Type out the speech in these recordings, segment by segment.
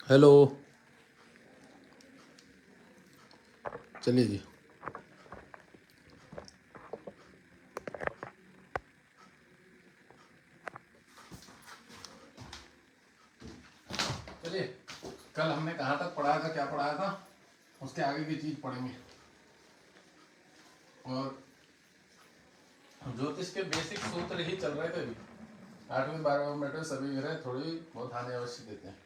Hello. चलिए जी। चलिए, कल हमने कहाँ तक पढ़ाया था, क्या पढ़ाया था, उसके आगे की चीज पढ़ेंगे। और ज्योतिष के बेसिक सूत्र ही चल रहे थे अभी। 8वें 12वें में बैठे सभी ग्रह थोड़ी बहुत हानि अवश्य देते हैं।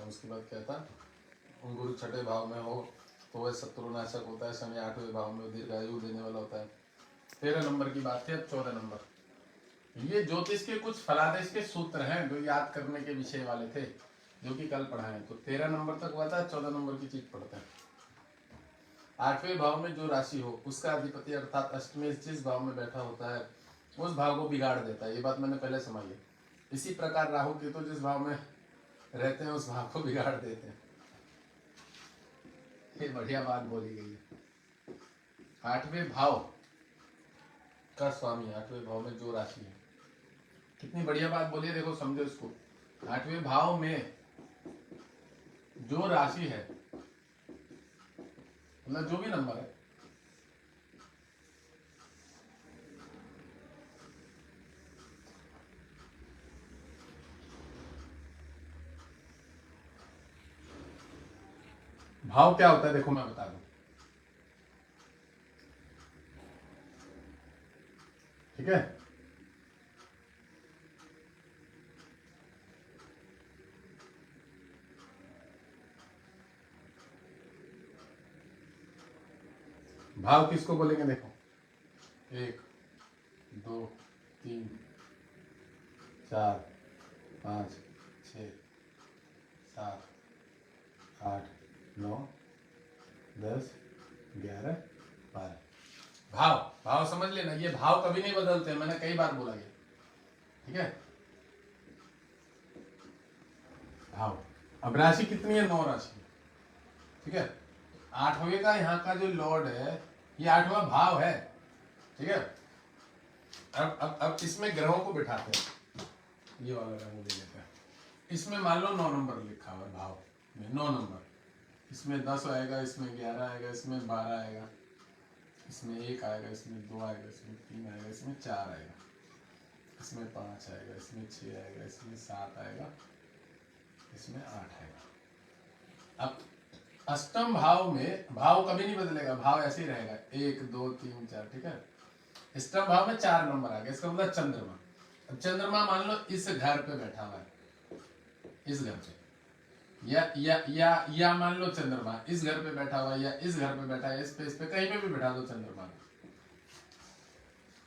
उसके बाद क्या था, गुरु छठे भाव में हो तो वह शत्रुनाशक होता है। शनि 8वें भाव में दीर्घायु देने वाला होता है। 13 नंबर की बात थी। अब 14 नंबर, ये ज्योतिष के कुछ फलादेश के सूत्र हैं जो याद करने के विषय वाले थे, जो कि कल पढ़ाए। तो 13 नंबर तक हुआ था। 14 नंबर की चीज पढ़ते हैं। 8वें भाव में जो राशि हो उसका अधिपति अर्थात अष्टमी जिस भाव में बैठा होता है उस भाव को बिगाड़ देता है। ये बात मैंने पहले समाई है। इसी प्रकार राहु केतु जिस भाव में रहते हैं उस भाव को बिगाड़ देते हैं। ये बढ़िया बात बोली गई है। 8वें भाव का स्वामी 8वें भाव में जो राशि है, कितनी बढ़िया बात बोली है। देखो समझो इसको। 8वें भाव में जो राशि है, मतलब जो भी नंबर है, भाव क्या होता है देखो मैं बता दूं। ठीक है, भाव किसको बोलेंगे देखो। 1 2 3 4 5 6 7 8 9 10 11 12। भाव भाव समझ लेना, ये भाव कभी नहीं बदलते, मैंने कई बार बोला ये। ठीक है, भाव। अब राशि कितनी है? 9 राशि। ठीक है, 8वें का यहाँ का जो लॉर्ड है ये 8वां भाव है। ठीक है, अब इसमें ग्रहों को बिठाते हैं। ये वाला रंग ले लेते हैं। इसमें मान लो 9 नंबर लिखा हुआ है भाव में, 9 नंबर। इसमें 10 आएगा, इसमें 11 आएगा, इसमें 12 आएगा, इसमें 1 आएगा, इसमें 2 आएगा, इसमें 3 आएगा, इसमें 4 आएगा, इसमें 5 आएगा, इसमें 6 आएगा, इसमें 7 आएगा, इसमें 8 आएगा। अब अष्टम भाव में भाव कभी नहीं बदलेगा, भाव ऐसे ही रहेगा 1 2 3 4। ठीक है, अष्टम भाव में 4 नंबर आ गया, इसका मतलब चंद्रमा। अब चंद्रमा मान लो इस घर पे बैठा हुआ है, इस घर पे, या मान लो चंद्रमा इस घर पे बैठा हुआ है, या इस घर पे बैठा है, इस पे कहीं पे भी बैठा दो चंद्रमा।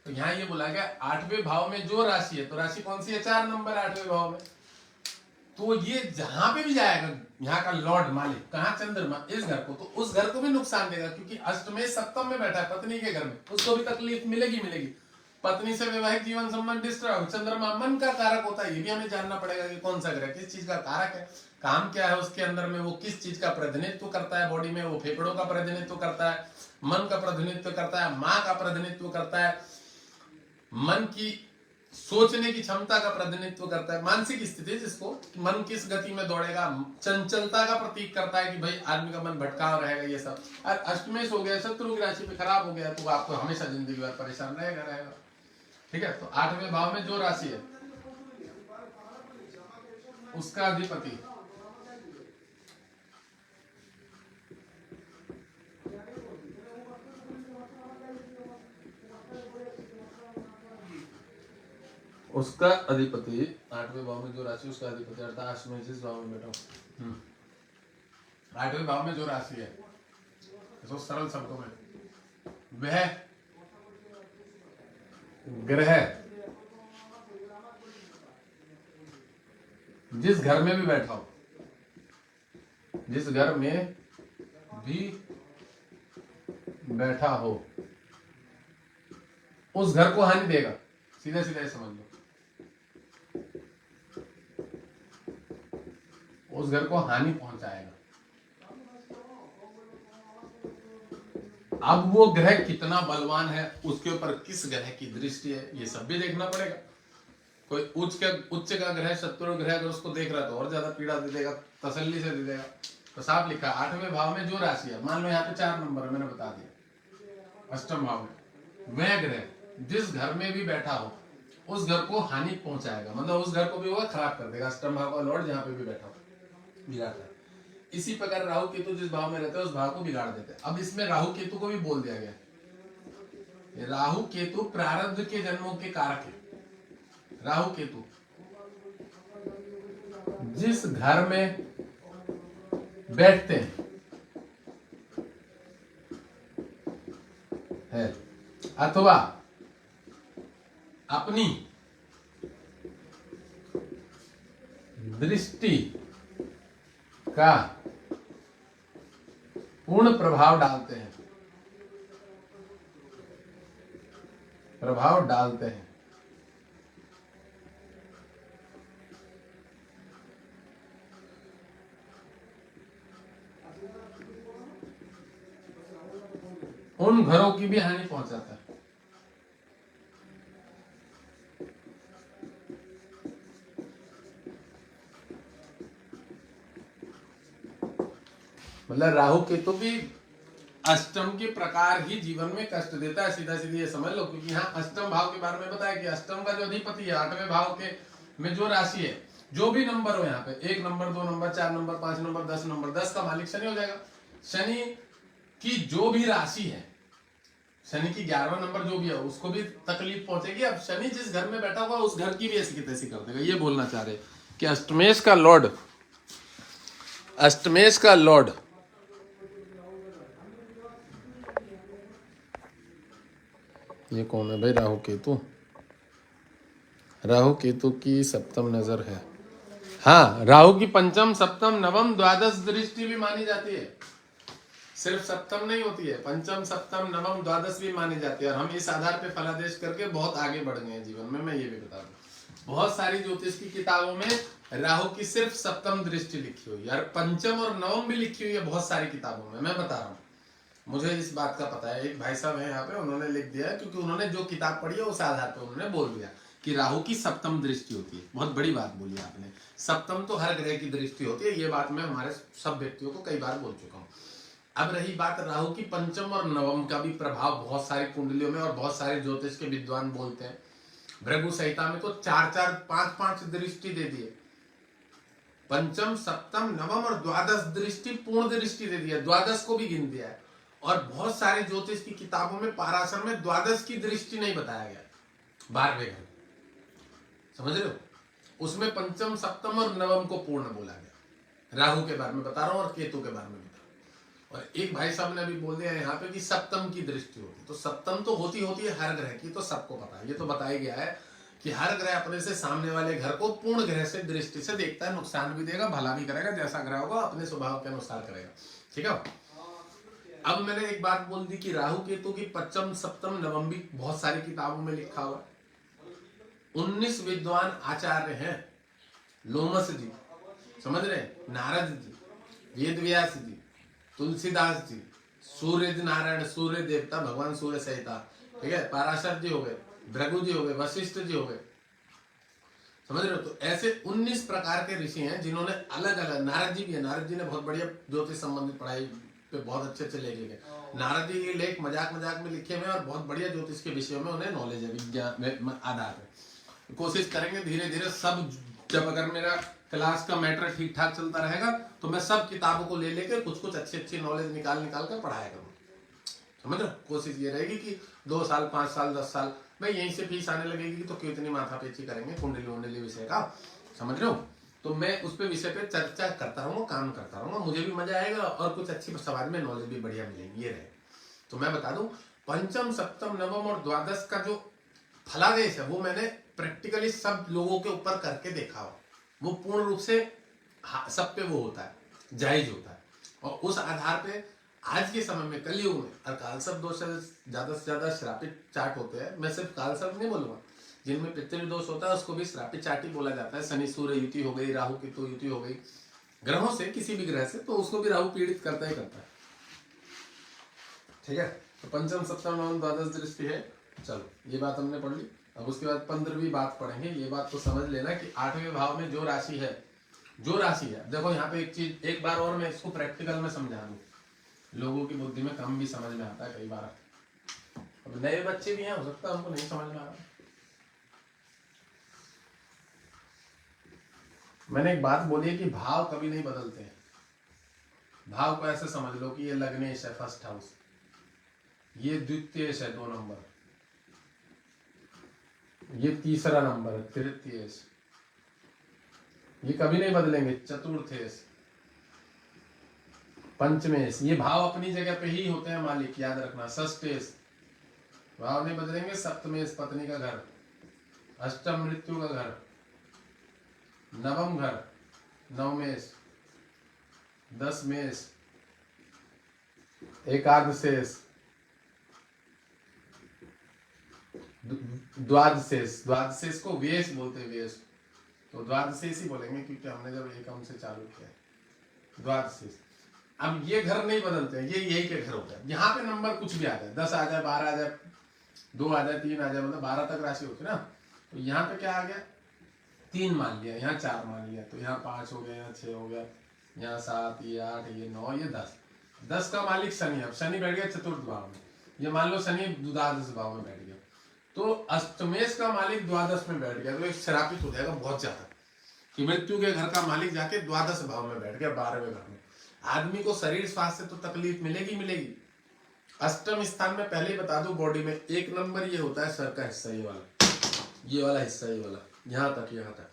तो यहाँ ये बोला गया 8वें भाव में जो राशि है, तो राशि कौन सी है? 4 नंबर 8वें भाव में। तो ये जहां पे भी जाएगा, यहाँ का लॉर्ड मालिक कहाँ? चंद्रमा, इस घर को, तो उस घर को भी नुकसान देगा, क्योंकि अष्टमें सप्तम में बैठा है पत्नी के घर में, उसको भी तकलीफ मिलेगी। पत्नी से वैवाहिक जीवन संबंध डिस्टर्ब। चंद्रमा मन का कारक होता है, ये भी हमें जानना पड़ेगा कि कौन सा ग्रह किस चीज का कारक है, काम क्या है उसके अंदर में, वो किस चीज का प्रतिनिधित्व करता है बॉडी में। वो फेफड़ों का प्रतिनिधित्व करता है, मन का प्रतिनिधित्व करता है, माँ का प्रतिनिधित्व करता है, मन की सोचने की क्षमता का प्रतिनिधित्व करता है, मानसिक स्थिति जिसको मन किस गति में दौड़ेगा, चंचलता का प्रतीक करता है कि भाई आदमी का मन भटका रहेगा। ये सब और अष्टमेश हो गया, शत्रु की राशि पे खराब हो गया, तो आपको हमेशा जिंदगी भर परेशान रहेगा। ठीक है, तो 8वें भाव में जो राशि है उसका अधिपति उसका अधिपति 8वें भाव में जो राशि, उसका अधिपति अर्थात अष्टमेश जिस भाव में बैठा 8वें भाव में जो राशि है, इसको सरल शब्दों में, वह ग्रह जिस घर में भी बैठा हो, जिस घर में भी बैठा हो उस घर को हानि देगा। सीधे सीधे समझ लो, उस घर को हानि पहुंचाएगा। अब वो ग्रह कितना बलवान है, उसके ऊपर किस ग्रह की दृष्टि है, ये सब भी देखना पड़ेगा। कोई उच्च का ग्रह शत्रु ग्रह अगर उसको देख रहा है तो और ज्यादा पीड़ा दे देगा, तसल्ली से दे देगा। तो साफ लिखा है 8वें भाव में जो राशि है, मान लो यहाँ पे 4 नंबर है, मैंने बता दिया, अष्टम भाव में वह ग्रह जिस घर में भी बैठा हो उस घर को हानि पहुंचाएगा, मतलब उस घर को भी वो खराब कर देगा। अष्टम भाव का लॉर्ड जहाँ पे भी बैठा हो बिगाड़ता है। इसी प्रकार राहु केतु जिस भाव में रहते हैं उस भाव को बिगाड़ देते हैं। अब इसमें राहु केतु को भी बोल दिया गया, राहु केतु प्रारब्ध के जन्मों के कारक है। राहु केतु जिस घर में बैठते हैं अथवा अपनी दृष्टि का पूर्ण प्रभाव डालते हैं, उन घरों की भी हानि पहुंचाता है। मतलब राहु केतु भी अष्टम के प्रकार ही जीवन में कष्ट देता है, सीधा सीधी ये समझ लो। क्योंकि यहाँ अष्टम भाव के बारे में बताया कि अष्टम का जो अधिपति है 8वें भाव के में जो राशि है, जो भी नंबर हो यहाँ पे 1 number 2 number 4 number 5 number 10 number, 10 का मालिक शनि हो जाएगा। शनि की जो भी राशि है, शनि की 11वां नंबर जो भी है उसको भी तकलीफ पहुंचेगी। अब शनि जिस घर में बैठा हुआ उस घर की भी ऐसी की तैसी कर देगा। ये बोलना चाह रहे कि अष्टमेश का लॉर्ड ये कौन है भाई? राहु केतु की सप्तम नजर है। हाँ, राहु की पंचम सप्तम नवम द्वादश दृष्टि भी मानी जाती है। सिर्फ सप्तम नहीं होती है, पंचम सप्तम नवम द्वादश भी मानी जाती है। और हम इस आधार पे फलादेश करके बहुत आगे बढ़ गए हैं जीवन में। मैं ये भी बता दूं, बहुत सारी ज्योतिष की किताबों में राहु की सिर्फ सप्तम दृष्टि लिखी हुई है और पंचम और नवम भी लिखी हुई है बहुत सारी किताबों में। मैं बता रहा हूँ, मुझे इस बात का पता है। एक भाई साहब है यहाँ पे, उन्होंने लिख दिया है क्योंकि उन्होंने जो किताब पढ़ी है उस आधार पर उन्होंने बोल दिया कि राहु की सप्तम दृष्टि होती है। बहुत बड़ी बात बोली आपने, सप्तम तो हर ग्रह की दृष्टि होती है। ये बात मैं हमारे सब व्यक्तियों को कई बार बोल चुका हूँ। अब रही बात राहु की पंचम और नवम का भी प्रभाव बहुत सारी कुंडलियों में और बहुत सारे ज्योतिष के विद्वान बोलते हैं। भृगु संहिता में तो 4-4 5-5 दृष्टि दे दिए, पंचम सप्तम नवम और द्वादश दृष्टि पूर्ण दृष्टि दे दिया, द्वादश को भी गिन दिया है। और बहुत सारे ज्योतिष की किताबों में पाराशर में द्वादश की दृष्टि नहीं बताया गया, 12वें घर, समझ रहे हो? उसमें पंचम सप्तम और नवम को पूर्ण बोला गया। राहु के बारे में बता रहा हूं और केतु के बारे में बता रहा हूं। और एक भाई साहब ने अभी बोल दिया यहाँ पे कि सप्तम की दृष्टि होती, तो सप्तम तो होती है हर ग्रह की, तो सबको पता है। ये तो बताया गया है कि हर ग्रह अपने से सामने वाले घर को पूर्ण ग्रह से दृष्टि से देखता है, नुकसान भी देगा भला भी करेगा, जैसा ग्रह होगा अपने स्वभाव के अनुसार करेगा। ठीक है। अब मैंने एक बात बोल दी कि राहु केतु की पंचम सप्तम नवम भी बहुत सारी किताबों में लिखा हुआ। 19 विद्वान आचार्य हैं, लोमस जी, समझ रहे, नारद जी, वेद व्यास जी, तुलसीदास जी, सूर्य नारायण सूर्य देवता भगवान सूर्य सहिता, ठीक है, पराशर जी हो गए, भृगु जी हो गए, वशिष्ठ जी हो गए, समझ रहे हो? तो ऐसे 19 प्रकार के ऋषि हैं जिन्होंने अलग अलग, नारद जी भी है, नारद जी ने बहुत बढ़िया ज्योतिष संबंधित पढ़ाई पे बहुत अच्छे अच्छे लेख लिखे। नारद जी के लेख मजाक में लिखे हुए और बहुत बढ़िया ज्योतिष के विषयों में उन्हें नॉलेज है, विज्ञान आधार पे। कोशिश करेंगे धीरे धीरे सब, जब अगर मेरा क्लास का मैटर ठीक ठाक चलता रहेगा तो मैं सब किताबों को ले लेकर कुछ अच्छी नॉलेज निकाल कर पढ़ाया करूँ, समझ रहे? कोशिश ये रहेगी कि 2 साल 5 साल 10 साल भाई यहीं से फीस आने लगेगी तो क्यों इतनी माथापेची करेंगे कुंडली विषय का, समझ रहे हो? तो मैं उस पे विषय पे चर्चा करता रहूंगा, काम करता रहूंगा, मुझे भी मजा आएगा और कुछ अच्छी समाज में नॉलेज भी बढ़िया मिलेगी। ये रहे। तो मैं बता दूं, पंचम सप्तम नवम और द्वादश का जो फलादेश है वो मैंने प्रैक्टिकली सब लोगों के ऊपर करके देखा हो, वो पूर्ण रूप से सब पे वो होता है, जायज होता है। और उस आधार पे आज के समय में कलयुग में कालसर्प दोष से ज्यादा श्रापित चाट होते हैं। मैं सिर्फ कालसर्प नहीं बोलूंगा, जिनमें पितृदोष होता है उसको भी श्रापित चाट ही बोला जाता है। शनि सूर्य युति हो गई, राहु केतु युति हो गई ग्रहों से, किसी भी ग्रह से, तो उसको भी राहु पीड़ित करता ही करता है। ठीक है। तो पंचम सप्तम नवम द्वादश दृष्टि है। चलो ये बात हमने पढ़ ली। अब उसके बाद 15वीं बात पढ़ेंगे। ये बात तो समझ लेना कि 8वें भाव में जो राशि है, देखो यहाँ पे एक चीज, एक बार और मैं इसको प्रैक्टिकल में समझा दूं, लोगों की बुद्धि में कम भी समझ में आता है कई बार। अब नए बच्चे भी हैं, हो सकता है उनको नहीं समझ में आ रहा। मैंने एक बात बोली है कि भाव कभी नहीं बदलते हैं। भाव को ऐसे समझ लो कि ये लग्नेश है फर्स्ट हाउस, ये द्वितीयेश है 2 नंबर, ये तीसरा नंबर है तृतीयेश, ये कभी नहीं बदलेंगे, चतुर्थेश, पंचमेश, ये भाव अपनी जगह पे ही होते हैं मालिक, याद रखना। षष्ठेश, भाव नहीं बदलेंगे। सप्तमेश, पत्नी का घर। अष्टम, मृत्यु का घर। नवम घर, नवमेश। दसमेश, एकादशेश, द्वादशेश। द्वादशेश को वेश बोलते हैं, वेश, तो द्वादशेश ही बोलेंगे क्योंकि हमने जब एकम से चालू किया। द्वादशेश। अब ये घर नहीं बदलते हैं, ये यही के घर होता है। यहाँ पे नंबर कुछ भी आ जाए, 10 आ जाए, 12 आ जाए, 2 आ जाए, 3 आ जाए, मतलब 12 तक राशि होती है ना। तो यहाँ पे क्या आ गया, 3 मान लिया, यहाँ 4 मान लिया, तो यहाँ 5 हो गया, यहाँ 6 हो गया, यहाँ 7, ये 8, ये 9, ये 10। 10 का मालिक शनि। अब शनि बैठ गया चतुर्थ भाव में, ये मान लो शनि द्वादश भाव में बैठ गया, तो अष्टमेश का मालिक द्वादश में बैठ गया, तो एक श्रापित हो जाएगा बहुत ज्यादा कि मृत्यु के घर का मालिक जाके द्वादश भाव में बैठ गया, 12वें घर में। आदमी को शरीर स्वास्थ्य से तो तकलीफ मिलेगी। अष्टम स्थान में पहले ही बता दो, बॉडी में 1 नंबर ये होता है सर का हिस्सा, ये वाला हिस्सा, ये वाला यहाँ तक।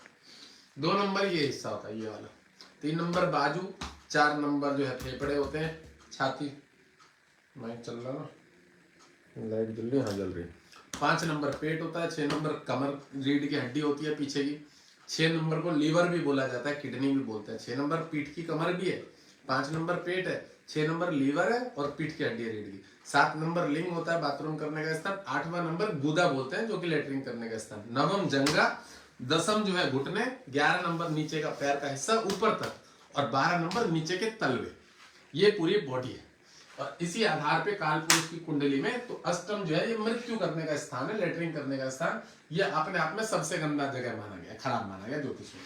2 नंबर ये हिस्सा होता है, ये वाला। 3 नंबर बाजू, 4 नंबर जो है फेफड़े होते हैं, छाती। माइक चल रहा ना, लाइट जल रही है, हाँ जल रही है। 5 नंबर पेट होता है। 6 नंबर कमर, रीढ़ की हड्डी होती है पीछे की। 6 नंबर को लीवर भी बोला जाता है, किडनी भी बोलते हैं। 6 नंबर पीठ की कमर भी है, 5 नंबर पेट है, 6 नंबर लीवर है और पीठ की हड्डी है रीढ़ की। 7 नंबर लिंग होता है, बाथरूम करने का स्थान। 8वां नंबर गुदा बोलते हैं, जो कि लेटरिन करने का स्थान। 9वां जंगा। 10वां जो है घुटने। 11 नंबर नीचे का पैर का हिस्सा ऊपर तक, और 12 नंबर नीचे के तलवे। ये पूरी बॉडी है। और इसी आधार पे काल पुरुष की कुंडली में तो अष्टम जो है ये मृत्यु करने का स्थान है, लेटरिन करने का स्थान। ये अपने आप में सबसे गंदा जगह माना गया, खराब माना गया ज्योतिष में।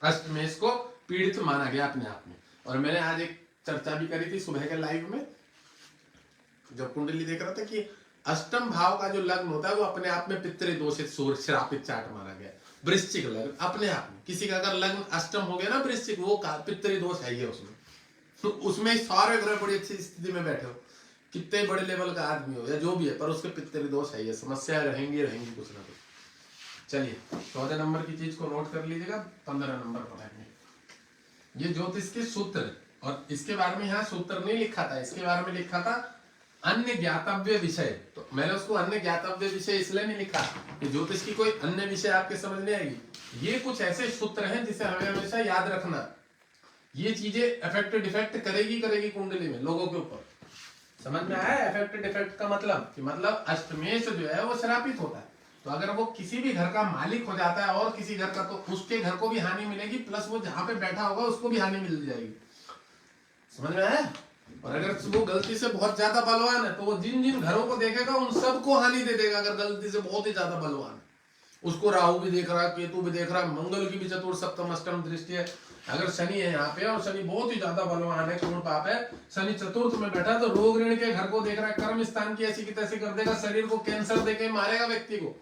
अष्टमेश को पीड़ित माना गया अपने आप में। और मैंने आज एक चर्चा भी करी थी सुबह के लाइव में, जब कुंडली देख रहा था, कि अष्टम भाव का जो लग्न होता है वो अपने आप में पितृदोषित श्रापित चार्ट माना गया। वृश्चिक लग्न अपने आप में, किसी का अगर लग्न अष्टम हो गया ना वृश्चिक, वो पितृदोष है ही उसमें। तो उसमें सारे ग्रह बड़ी अच्छी स्थिति में बैठे हो, कितने बड़े लेवल का आदमी हो या जो भी है, पर उसके पितृदोष है, ये समस्या रहेंगी कुछ ना कुछ। चलिए 14 नंबर की चीज को नोट कर लीजिएगा, 15 नंबर पढ़ेंगे। ये ज्योतिष के सूत्र, और इसके बारे में यहाँ सूत्र नहीं लिखा था, इसके बारे में लिखा था अन्य ज्ञातव्य विषय। तो मैंने उसको अन्य ज्ञातव्य विषय इसलिए नहीं लिखा कि ज्योतिष की कोई अन्य विषय आपके समझ नहीं आएगी। ये कुछ ऐसे सूत्र हैं जिसे हमें हमेशा याद रखना। ये चीजें इफेक्ट डिफेक्ट करेगी कुंडली में लोगों के ऊपर। समझ में आया इफेक्ट डिफेक्ट का मतलब? कि मतलब अष्टमेश जो है वो श्रापित होता है, तो अगर वो किसी भी घर का मालिक हो जाता है और किसी घर का, तो उसके घर को भी हानि मिलेगी, प्लस वो जहां पे बैठा होगा उसको भी हानि मिल जाएगी। समझ में आया? और अगर वो गलती से बहुत ज्यादा बलवान है तो वो जिन जिन घरों को देखेगा उन सबको हानि दे देगा। अगर गलती से बहुत ही ज्यादा बलवान है, उसको राहु भी देख रहा है, केतु भी देख रहा है, मंगल की भी चतुर्थ सप्तम अष्टम दृष्टि है। अगर शनि है यहाँ पे और शनि बहुत ही ज्यादा बलवान है, क्रूर पाप है, शनि चतुर्थ में बैठा, तो रोग ऋण के घर को देख रहा है, कर्म स्थान की ऐसी की तैसी कर देगा, शरीर को कैंसर देके मारेगा व्यक्ति को।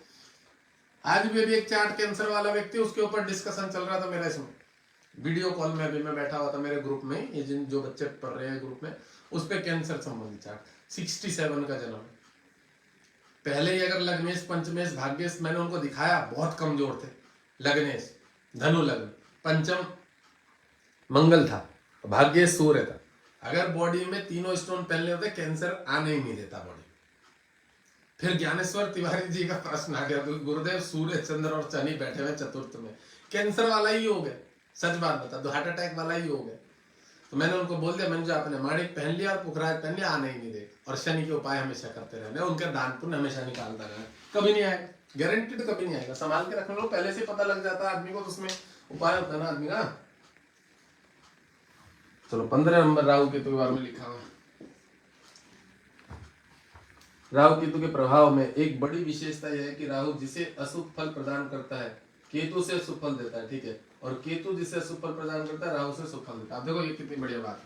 आज भी अभी एक चार्ट कैंसर वाला व्यक्ति, उसके ऊपर डिस्कशन चल रहा था मेरा इसमें वीडियो कॉल में। अभी मैं बैठा हुआ था मेरे ग्रुप में, ये जिन जो बच्चे पढ़ रहे हैं ग्रुप में, उस पर कैंसर संबंधित चार्ट। 67 का जन्म, पहले ही अगर लग्नेश पंचमेश भाग्येश मैंने उनको दिखाया, बहुत कमजोर थे। लग्नेश धनु लग्न, पंचम मंगल था, भाग्येश सूर्य था। अगर बॉडी में तीनों स्टोन पहले होते, कैंसर आने ही नहीं देता बॉडी। फिर ज्ञानेश्वर तिवारी जी का प्रश्न आ गया, तो गुरुदेव सूर्य चंद्र और शनि बैठे हुए चतुर्थ में, कैंसर वाला ही हो गया। सच बात बता दो, हार्ट अटैक वाला ही हो गया। तो मैंने उनको बोल दिया, मैंने जो आपने माणिक पहन लिया और पुखराज पहन लिया, आने ही नहीं दे। और शनि के उपाय हमेशा करते रहने, उनके दान पुण्य हमेशा निकालता रहना, कभी नहीं आएगा, गारंटीड कभी नहीं आएगा। संभाल के रखने लो, पहले से पता लग जाता है आदमी को, तो उसमें उपाय होता है ना आदमी का। चलो 15 नंबर राहु केतु के बारे में लिखा हुआ है। राहु केतु के प्रभाव में एक बड़ी विशेषता यह है कि राहु जिसे अशुभ फल प्रदान करता है केतु से शुभ फल देता है, ठीक है, और केतु जिसे शुभ फल प्रदान करता है राहु से शुभ फल देता है। आप देखो ये कितनी बढ़िया बात है।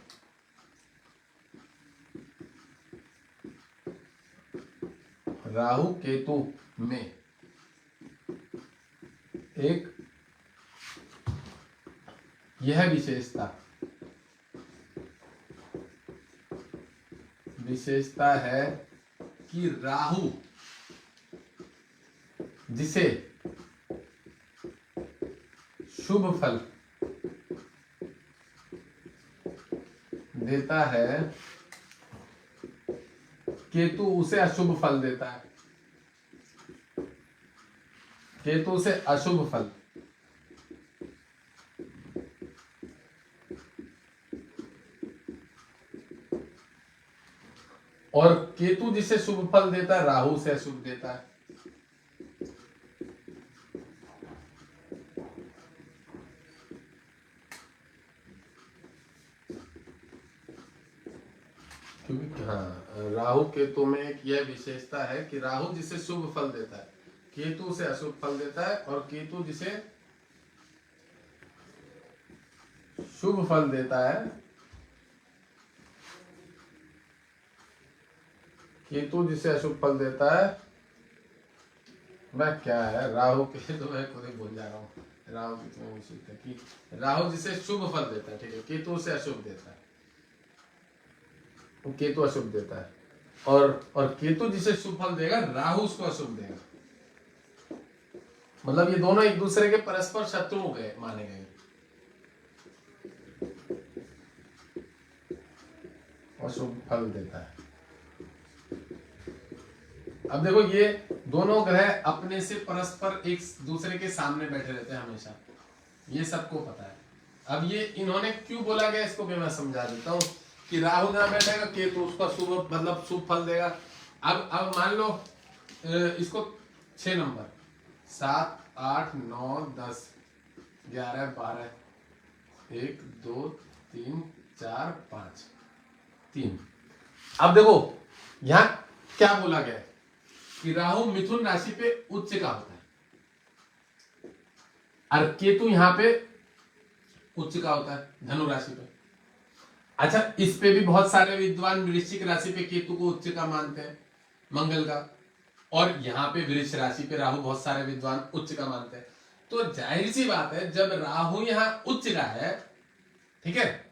राहु केतु में एक यह विशेषता है कि राहु जिसे शुभ फल देता है केतु उसे अशुभ फल देता है, केतु उसे अशुभ फल। और केतु जिसे शुभ फल देता है राहु से अशुभ देता है। क्योंकि हाँ, राहु केतु में एक यह विशेषता है कि राहु जिसे शुभ फल देता है केतु से अशुभ फल देता है, और केतु जिसे शुभ फल देता है केतु जिसे अशुभ फल देता है वह क्या है, राहु केतु मैं खुद ही भूल जा रहा हूँ। राहु कितने विशेषता कि राहु जिसे शुभ फल देता है, ठीक है, केतु से अशुभ देता है, केतु अशुभ देता है, और केतु जिसे शुभ फल देगा राहु उसको अशुभ देगा। मतलब ये दोनों एक दूसरे के परस्पर शत्रु गए माने गए। अशुभ फल देता है। अब देखो ये दोनों ग्रह अपने से परस्पर एक दूसरे के सामने बैठे रहते हैं हमेशा, ये सबको पता है। अब ये इन्होंने क्यों बोला गया इसको भी मैं समझा देता हूँ कि राहु जहां बैठेगा केतु उसका शुभ मतलब शुभ फल देगा। अब मान लो इसको 6 नंबर 7 8 9 10 11 12 1 2 3 4 5 3। अब देखो यहां क्या बोला गया कि राहु मिथुन राशि पे उच्च का होता है और केतु यहां पे उच्च का होता है धनु राशि पे। अच्छा, इस पे भी बहुत सारे विद्वान वृश्चिक राशि पे केतु को उच्च का मानते हैं मंगल का, और यहाँ पे वृष राशि पे राहु बहुत सारे विद्वान उच्च का मानते हैं। तो जाहिर सी बात है जब राहु यहाँ उच्च का है, ठीक है,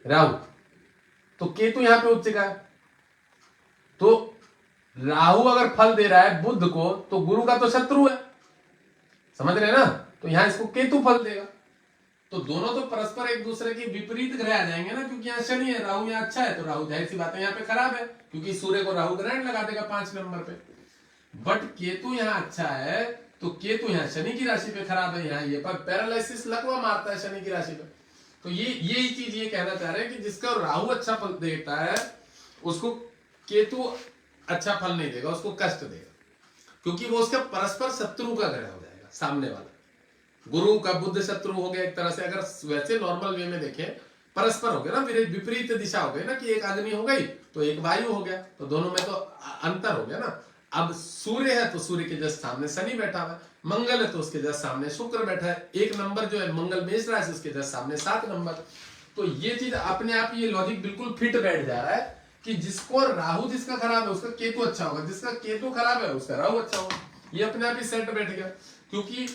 राहु, तो केतु यहाँ पे उच्च का है, तो राहु अगर फल दे रहा है बुध को तो गुरु का तो शत्रु है, समझ रहे हैं ना, तो यहां इसको केतु फल देगा। तो दोनों तो परस्पर एक दूसरे के विपरीत ग्रह आ जाएंगे ना, क्योंकि यहाँ शनि है, राहु यहाँ अच्छा है, तो राहु जाहिर सी बात है यहाँ पे खराब है, क्योंकि सूर्य को राहु ग्रहण लगा देगा 5 नंबर पे। बट केतु यहाँ अच्छा है, तो केतु यहाँ शनि की राशि पे खराब है, यहाँ ये पर पैरालिसिस लकवा मारता है शनि की राशि पे। तो ये चीज ये कहना चाह रहे हैं कि जिसका राहु अच्छा फल देता है उसको केतु अच्छा फल नहीं देगा, उसको कष्ट देगा, क्योंकि वो उसका परस्पर शत्रु का ग्रह हो जाएगा। सामने वाला गुरु का बुध शत्रु हो गया एक तरह से, अगर वैसे नॉर्मल वे में देखें परस्पर हो गया ना, विपरीत दिशा हो गई ना, कि एक अग्नि हो गई तो एक वायु हो गया, तो दोनों में तो अंतर हो गया ना। अब सूर्य है तो सूर्य के जस्ट सामने शनि बैठा हुआ है, मंगल है तो उसके जस्ट सामने शुक्र बैठा है, 1 नंबर जो है मंगल मेष राशि उसके जस्ट सामने 7 नंबर। तो ये चीज अपने आप ये लॉजिक बिल्कुल फिट बैठ जा रहा है कि जिसको राहु जिसका खराब है उसका केतु अच्छा होगा, जिसका केतु खराब है उसका राहु अच्छा होगा। ये अपने आप ही सेट बैठ गया, क्योंकि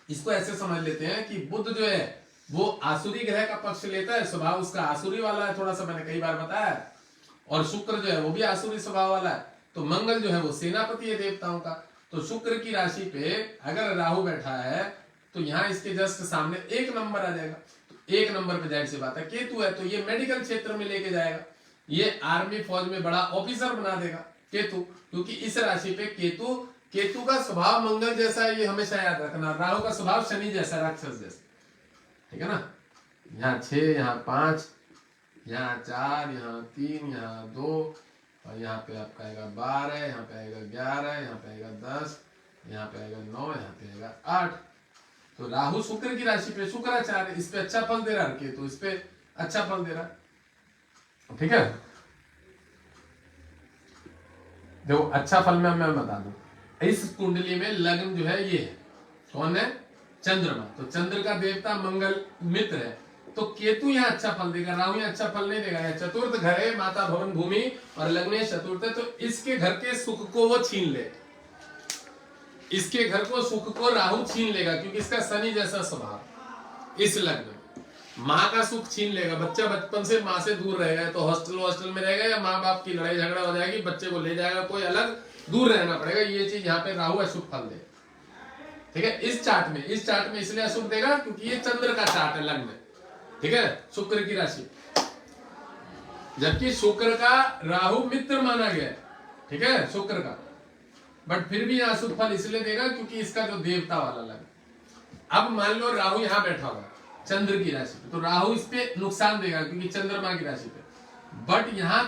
इसको ऐसे समझ लेते हैं कि बुध जो है वो आसुरी ग्रह का पक्ष लेता है, स्वभाव उसका आसुरी वाला है, थोड़ा सा मैंने कई बार बताया, और शुक्र जो है वो भी आसुरी स्वभाव वाला है, तो मंगल जो है वो सेनापति है देवताओं का। तो शुक्र की राशि पे अगर राहु बैठा है तो यहाँ इसके जस्ट सामने 1 नंबर आ जाएगा, तो 1 नंबर पे जाहिर सी बात है केतु है, तो ये मेडिकल क्षेत्र में लेके जाएगा, ये आर्मी फौज में बड़ा ऑफिसर बना देगा केतु, क्योंकि इस राशि पे केतु का स्वभाव मंगल जैसा है, ये हमेशा याद रखना। राहु का स्वभाव शनि जैसा, राक्षस जैसा, ठीक है ना। यहाँ 6, यहाँ 5, यहाँ 4, यहाँ 3, यहाँ 2, और यहाँ पे आपका आएगा 12, यहाँ पे आएगा 11, यहाँ पे आएगा 10, यहाँ पे आएगा 9, यहाँ पे आएगा 8। तो राहु शुक्र की राशि पे शुक्राचार्य, इस पे अच्छा फल दे रहा है केतु, इस पे अच्छा फल दे रहा है, ठीक है। देखो अच्छा फल में मैं बता दूं, इस कुंडली में लग्न जो है ये है, कौन है? चंद्रमा। तो चंद्र का देवता मंगल मित्र है, तो केतु यहाँ अच्छा फल देगा, राहु यहाँ अच्छा फल नहीं देगा। यहाँ चतुर्थ घर है, माता भवन भूमि और लग्न चतुर्थ है, तो इसके घर के सुख को वो छीन ले, इसके घर को सुख को राहु छीन लेगा, क्योंकि इसका शनि जैसा स्वभाव। इस लग्न माँ का सुख छीन लेगा, बच्चा बचपन से माँ से दूर रहेगा, तो हॉस्टल में रहेगा या माँ बाप की लड़ाई झगड़ा हो जाएगी, बच्चे को ले जाएगा कोई अलग, दूर रहना पड़ेगा। ये चीज यहाँ पे राहु अशुभ फल दे, ठीक है। इस चार्ट में इसलिए अशुभ देगा क्योंकि ये चंद्र का चार्ट है लग्न, ठीक है, शुक्र की राशि, जबकि शुक्र का राहु मित्र माना गया है, ठीक है, शुक्र का। बट फिर भी यहाँ अशुभ फल इसलिए देगा क्योंकि इसका जो देवता वाला लग्न। अब मान लो राहु यहाँ बैठा होगा चंद्र की राशि पे, तो राहु इस पे नुकसान देगा क्योंकि चंद्रमा की राशि पे। बट यहां,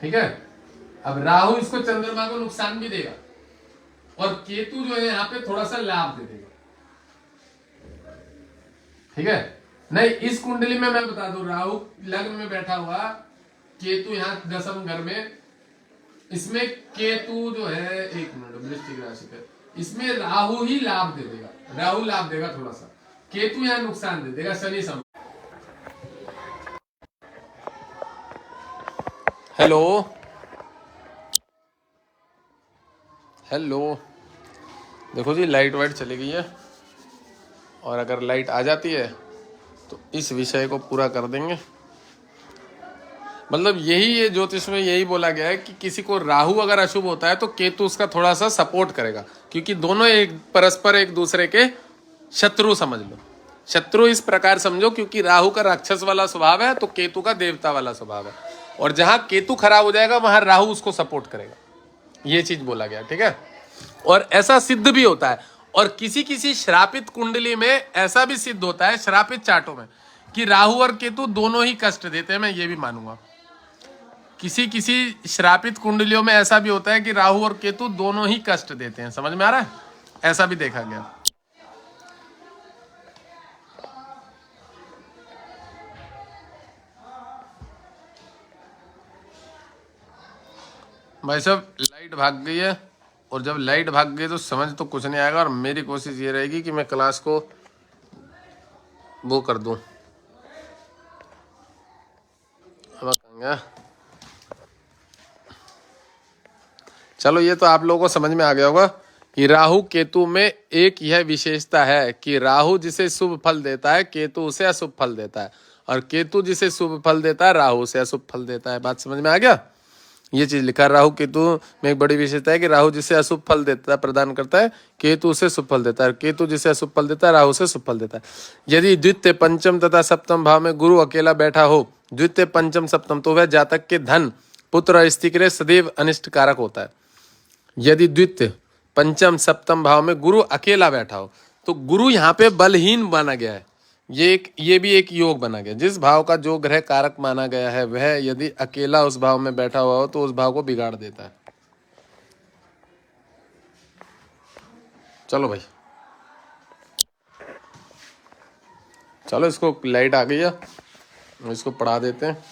ठीक है, अब राहु इसको चंद्रमा को नुकसान भी देगा और केतु जो है यहाँ पे थोड़ा सा लाभ दे देगा, ठीक है। नहीं, इस कुंडली में मैं बता दूं, राहु लग्न में बैठा हुआ, केतु यहाँ दशम घर में, इसमें केतु जो है, एक मिनट, वृश्चिक राशि पे, इसमें राहु ही लाभ दे देगा, राहु लाभ देगा थोड़ा सा, केतु यहाँ नुकसान दे देगा, शनि सम। हेलो हेलो, देखो जी लाइट वाइट चली गई है, और अगर लाइट आ जाती है तो इस विषय को पूरा कर देंगे। मतलब यही, ये ज्योतिष में यही बोला गया है कि किसी को राहु अगर अशुभ होता है तो केतु उसका थोड़ा सा सपोर्ट करेगा, क्योंकि दोनों एक परस्पर एक दूसरे के शत्रु समझ लो। शत्रु इस प्रकार समझो क्योंकि राहु का राक्षस वाला स्वभाव है तो केतु का देवता वाला स्वभाव है, और जहां केतु खराब हो जाएगा वहां राहु उसको सपोर्ट करेगा, ये चीज बोला गया, ठीक है। और ऐसा सिद्ध भी होता है, और किसी किसी श्रापित कुंडली में ऐसा भी सिद्ध होता है, श्रापित चार्टों में, कि राहु और केतु दोनों ही कष्ट देते हैं, मैं ये भी मानूंगा। किसी किसी श्रापित कुंडलियों में ऐसा भी होता है कि राहु और केतु दोनों ही कष्ट देते हैं, समझ में आ रहा है, ऐसा भी देखा गया। भाई साहब लाइट भाग गई है, और जब लाइट भाग गई तो समझ तो कुछ नहीं आएगा, और मेरी कोशिश ये रहेगी कि मैं क्लास को वो कर दूं। चलो ये तो आप लोगों को समझ में आ गया होगा कि राहु केतु में एक यह विशेषता है कि राहु जिसे शुभ फल देता है केतु उसे अशुभ फल देता है, और केतु जिसे शुभ फल देता है राहु उसे अशुभ फल देता है। बात समझ में आ गया? ये चीज लिखा है, राहु केतु में एक बड़ी विशेषता है कि राहु जिसे अशुभ फल देता है प्रदान करता है, केतु उसे शुभ फल देता है, केतु जिसे अशुभ फल देता है राहु उसे शुभ फल देता है। यदि द्वितीय पंचम तथा सप्तम भाव में गुरु अकेला बैठा हो, द्वितीय पंचम सप्तम, तो वह जातक के धन पुत्र और स्त्री के लिए सदैव अनिष्ट कारक होता है। यदि द्वितीय पंचम सप्तम भाव में गुरु अकेला बैठा हो, तो गुरु यहाँ पे बलहीन माना गया है, ये भी एक योग बना गया। जिस भाव का जो ग्रह कारक माना गया है वह यदि अकेला उस भाव में बैठा हुआ हो तो उस भाव को बिगाड़ देता है। चलो भाई, चलो इसको, लाइट आ गई है, इसको पढ़ा देते हैं।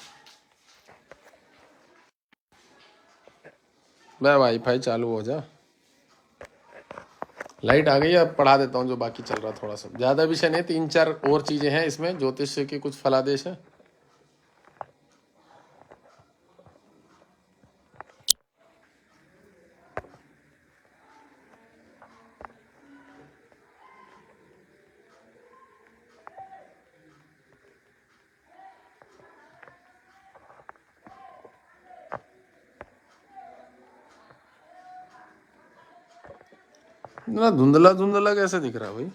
मैं वाईफाई चालू हो जा, लाइट आ गई है, अब पढ़ा देता हूँ जो बाकी चल रहा, थोड़ा सा ज्यादा विषय नहीं, 3-4 और चीजें हैं इसमें, ज्योतिष के कुछ फलादेश है। इतना धुंधला धुंधला कैसे दिख रहा है भाई?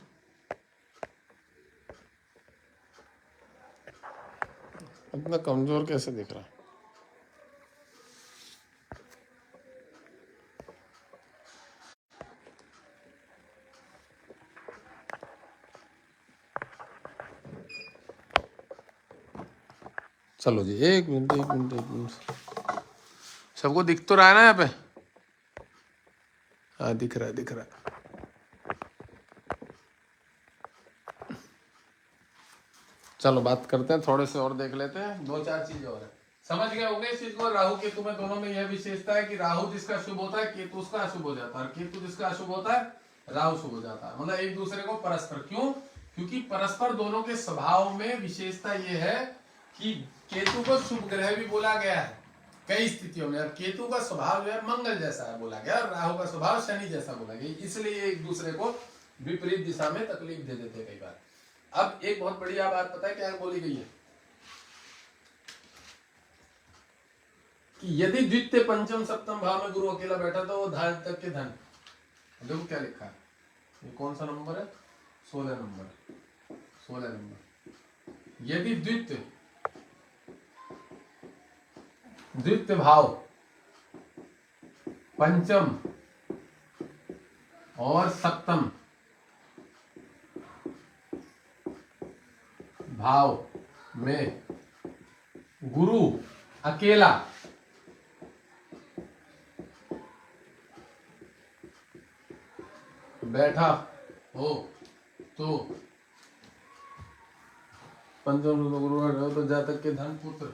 इतना कमजोर कैसे दिख रहा है? चलो जी, एक मिनट, सबको दिख तो रहा है ना यहाँ पे? हाँ दिख रहा है। चलो बात करते हैं, थोड़े से और देख लेते हैं, 2-4 चीजें और है। समझ गए होंगे इस चीज को। राहु केतु में दोनों में यह विशेषता है कि राहु जिसका शुभ होता है केतु उसका अशुभ हो जाता है, और केतु जिसका अशुभ होता है राहु शुभ हो जाता है। मतलब एक दूसरे को परस्पर, क्यों? क्योंकि परस्पर दोनों के स्वभाव में विशेषता यह है कि केतु को शुभ ग्रह भी बोला गया है कई स्थितियों में, और केतु का स्वभाव जो है मंगल जैसा है बोला गया, और राहु का स्वभाव शनि जैसा बोला गया, इसलिए एक दूसरे को विपरीत दिशा में तकलीफ दे देते कई बार। अब एक बहुत बढ़िया बात पता है क्या बोली गई है कि यदि द्वितीय पंचम सप्तम भाव में गुरु अकेला बैठा तो वो धन तक के धन, देखो क्या लिखा है, ये कौन सा नंबर है? 16 नंबर, 16 नंबर। यदि द्वितीय भाव पंचम और सप्तम भाव में गुरु अकेला बैठा हो तो पंचम गुरु हो तो जातक के धन पुत्र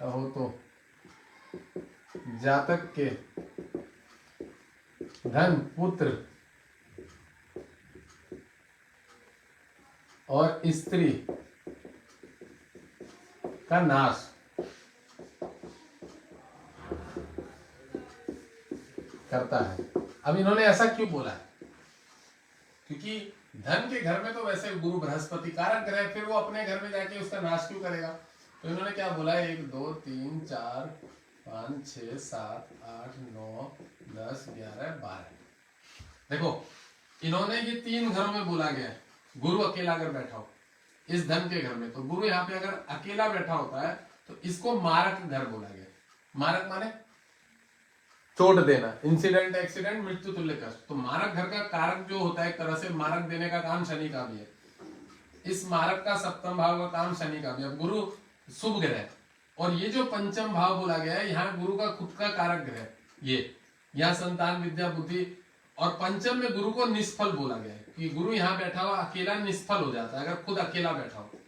हो तो जातक के धन पुत्र और स्त्री का नाश करता है। अब इन्होंने ऐसा क्यों बोला है? क्योंकि धन के घर में तो वैसे गुरु बृहस्पति कारक ग्रह, फिर वो अपने घर में जाके उसका नाश क्यों करेगा? तो इन्होंने क्या बोला? 1 2 3 4 5 6 7 8 9 10 11 12। देखो इन्होंने ये 3 घरों में बोला गया है गुरु अकेला अगर बैठा हो इस धन के घर में, तो गुरु यहाँ पे अगर अकेला बैठा होता है तो इसको मारक घर बोला गया। मारक माने चोट देना, इंसिडेंट, एक्सीडेंट, मृत्यु तुल्य कष्ट। तो मारक घर का कारक जो होता है एक तरह से मारक देने का काम शनि का भी है। इस मारक का सप्तम भाव का काम शनि का भी। अब गुरु शुभ ग्रह, और ये जो पंचम भाव बोला गया है यहाँ गुरु का खुद का कारक ग्रह, ये यहाँ संतान, विद्या, बुद्धि, और पंचम में गुरु को निष्फल बोला गया है कि गुरु यहाँ बैठा हुआ अकेला निष्फल हो जाता है अगर खुद अकेला बैठा हो।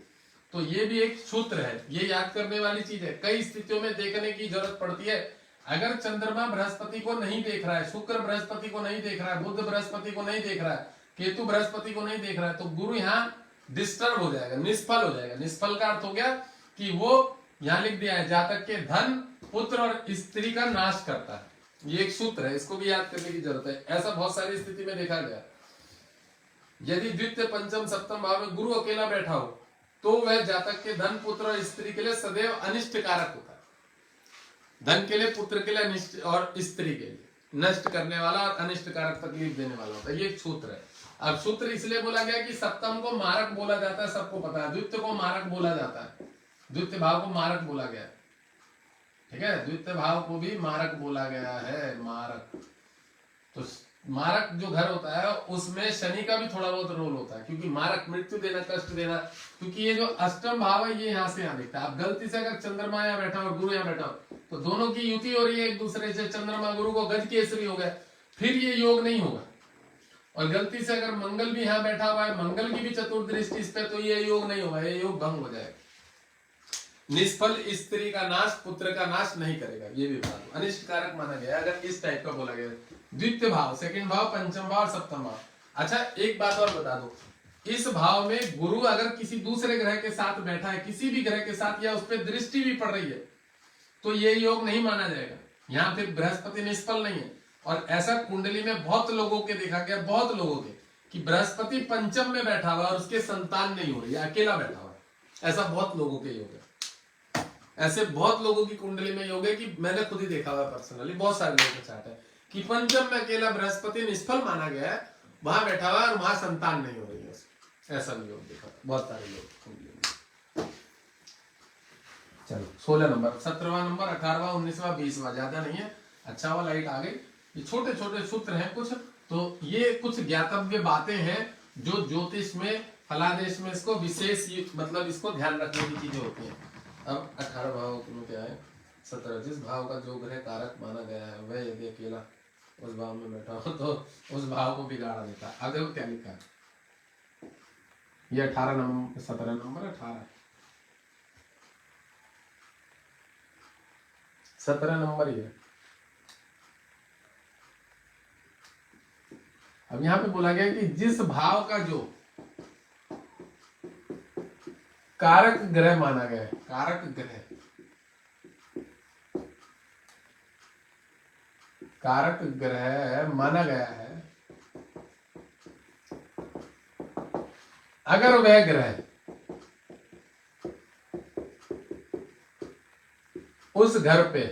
तो ये भी एक सूत्र है, ये याद करने वाली चीज है। कई स्थितियों में देखने की जरूरत पड़ती है। अगर चंद्रमा बृहस्पति को नहीं देख रहा है, शुक्र बृहस्पति को नहीं देख रहा है, बुध बृहस्पति को नहीं देख रहा है, केतु बृहस्पति को नहीं देख रहा है, तो गुरु यहाँ डिस्टर्ब हो जाएगा, निष्फल हो जाएगा। निष्फल का अर्थ हो गया कि वो यहाँ लिख दिया है जातक के धन, पुत्र और स्त्री का नाश करता है। ये एक सूत्र है, इसको भी याद करने की जरूरत है। ऐसा बहुत सारी स्थिति में देखा गया। यदि द्वितीय पंचम सप्तम भाव में गुरु अकेला बैठा हो तो वह जातक के धन, पुत्र और स्त्री के लिए सदैव अनिष्ट कारक होता है। धन के लिए, पुत्र के लिए अनिष्ट, और स्त्री के लिए नष्ट करने वाला और अनिष्ट कारक, तकलीफ देने वाला होता है। ये एक सूत्र है। अब सूत्र इसलिए बोला गया कि सप्तम को मारक बोला जाता है, सबको पता है। द्वितीय को मारक बोला जाता है, द्वितीय भाव को मारक बोला गया है, ठीक है। द्वितीय भाव को भी मारक बोला गया है, मारक। तो मारक जो घर होता है उसमें शनि का भी थोड़ा बहुत रोल होता है, क्योंकि मारक मृत्यु देना, कष्ट देना। क्योंकि ये जो अष्टम भाव है ये यहाँ से यहाँ दिखता है। अब गलती से अगर चंद्रमा यहाँ बैठा और गुरु यहाँ बैठा हो तो दोनों की युति हो रही है एक दूसरे से, चंद्रमा गुरु को गज केसरी हो गया, फिर ये योग नहीं होगा। और गलती से अगर मंगल भी यहाँ बैठा हुआ है, मंगल की भी चतुर्दृष्टि इस पे, तो ये योग नहीं होगा, ये योग भंग हो जाएगा। निष्फल स्त्री का नाश पुत्र का नाश नहीं करेगा, ये भी बात अनिष्ट कारक माना गया अगर इस टाइप का बोला गया। द्वितीय भाव, सेकंड भाव, पंचम भाव, सप्तम भाव। अच्छा एक बात और बता दो, इस भाव में गुरु अगर किसी दूसरे ग्रह के साथ बैठा है, किसी भी ग्रह के साथ, या उस पर दृष्टि भी पड़ रही है, तो ये योग नहीं माना जाएगा। यहाँ फिर बृहस्पति निष्फल नहीं है। और ऐसा कुंडली में बहुत लोगों के देखा गया, बहुत लोगों के, कि बृहस्पति पंचम में बैठा हुआ और उसके संतान नहीं हो रही है, अकेला बैठा हुआ है। ऐसा बहुत लोगों के योग है, ऐसे बहुत लोगों की कुंडली में योग है कि मैंने खुद ही देखा हुआ पर्सनली, बहुत सारे लोगों के साथ है कि पंचम में अकेला बृहस्पति निष्फल माना गया है, वहां बैठा हुआ और वहां संतान नहीं हो रही है। ऐसा भी योग देखा बहुत सारे लोग कुंडली में। चलो 16 नंबर, 17वां नंबर, 18वां, 19वां, 20वां, ज्यादा नहीं है। अच्छा हुआ लाइट आ गई। ये छोटे छोटे सूत्र हैं कुछ, तो ये कुछ ज्ञातव्य बातें हैं जो ज्योतिष में, फलादेश में इसको विशेष, मतलब इसको ध्यान रखने की चीजें होती हैं। अब 18 भाव में क्या है? 17, जिस भाव का जो ग्रह कारक माना गया है वह यदि अकेला उस भाव में बैठा हो तो उस भाव को बिगाड़ देता है। अब देखो क्या लिखा है, ये 18 नंबर, 17 नंबर 18, 17 नंबर ही है। अब यहां पे बोला गया कि जिस भाव का जो कारक ग्रह माना गया है, कारक ग्रह, कारक ग्रह माना गया है, अगर वह ग्रह उस घर पे,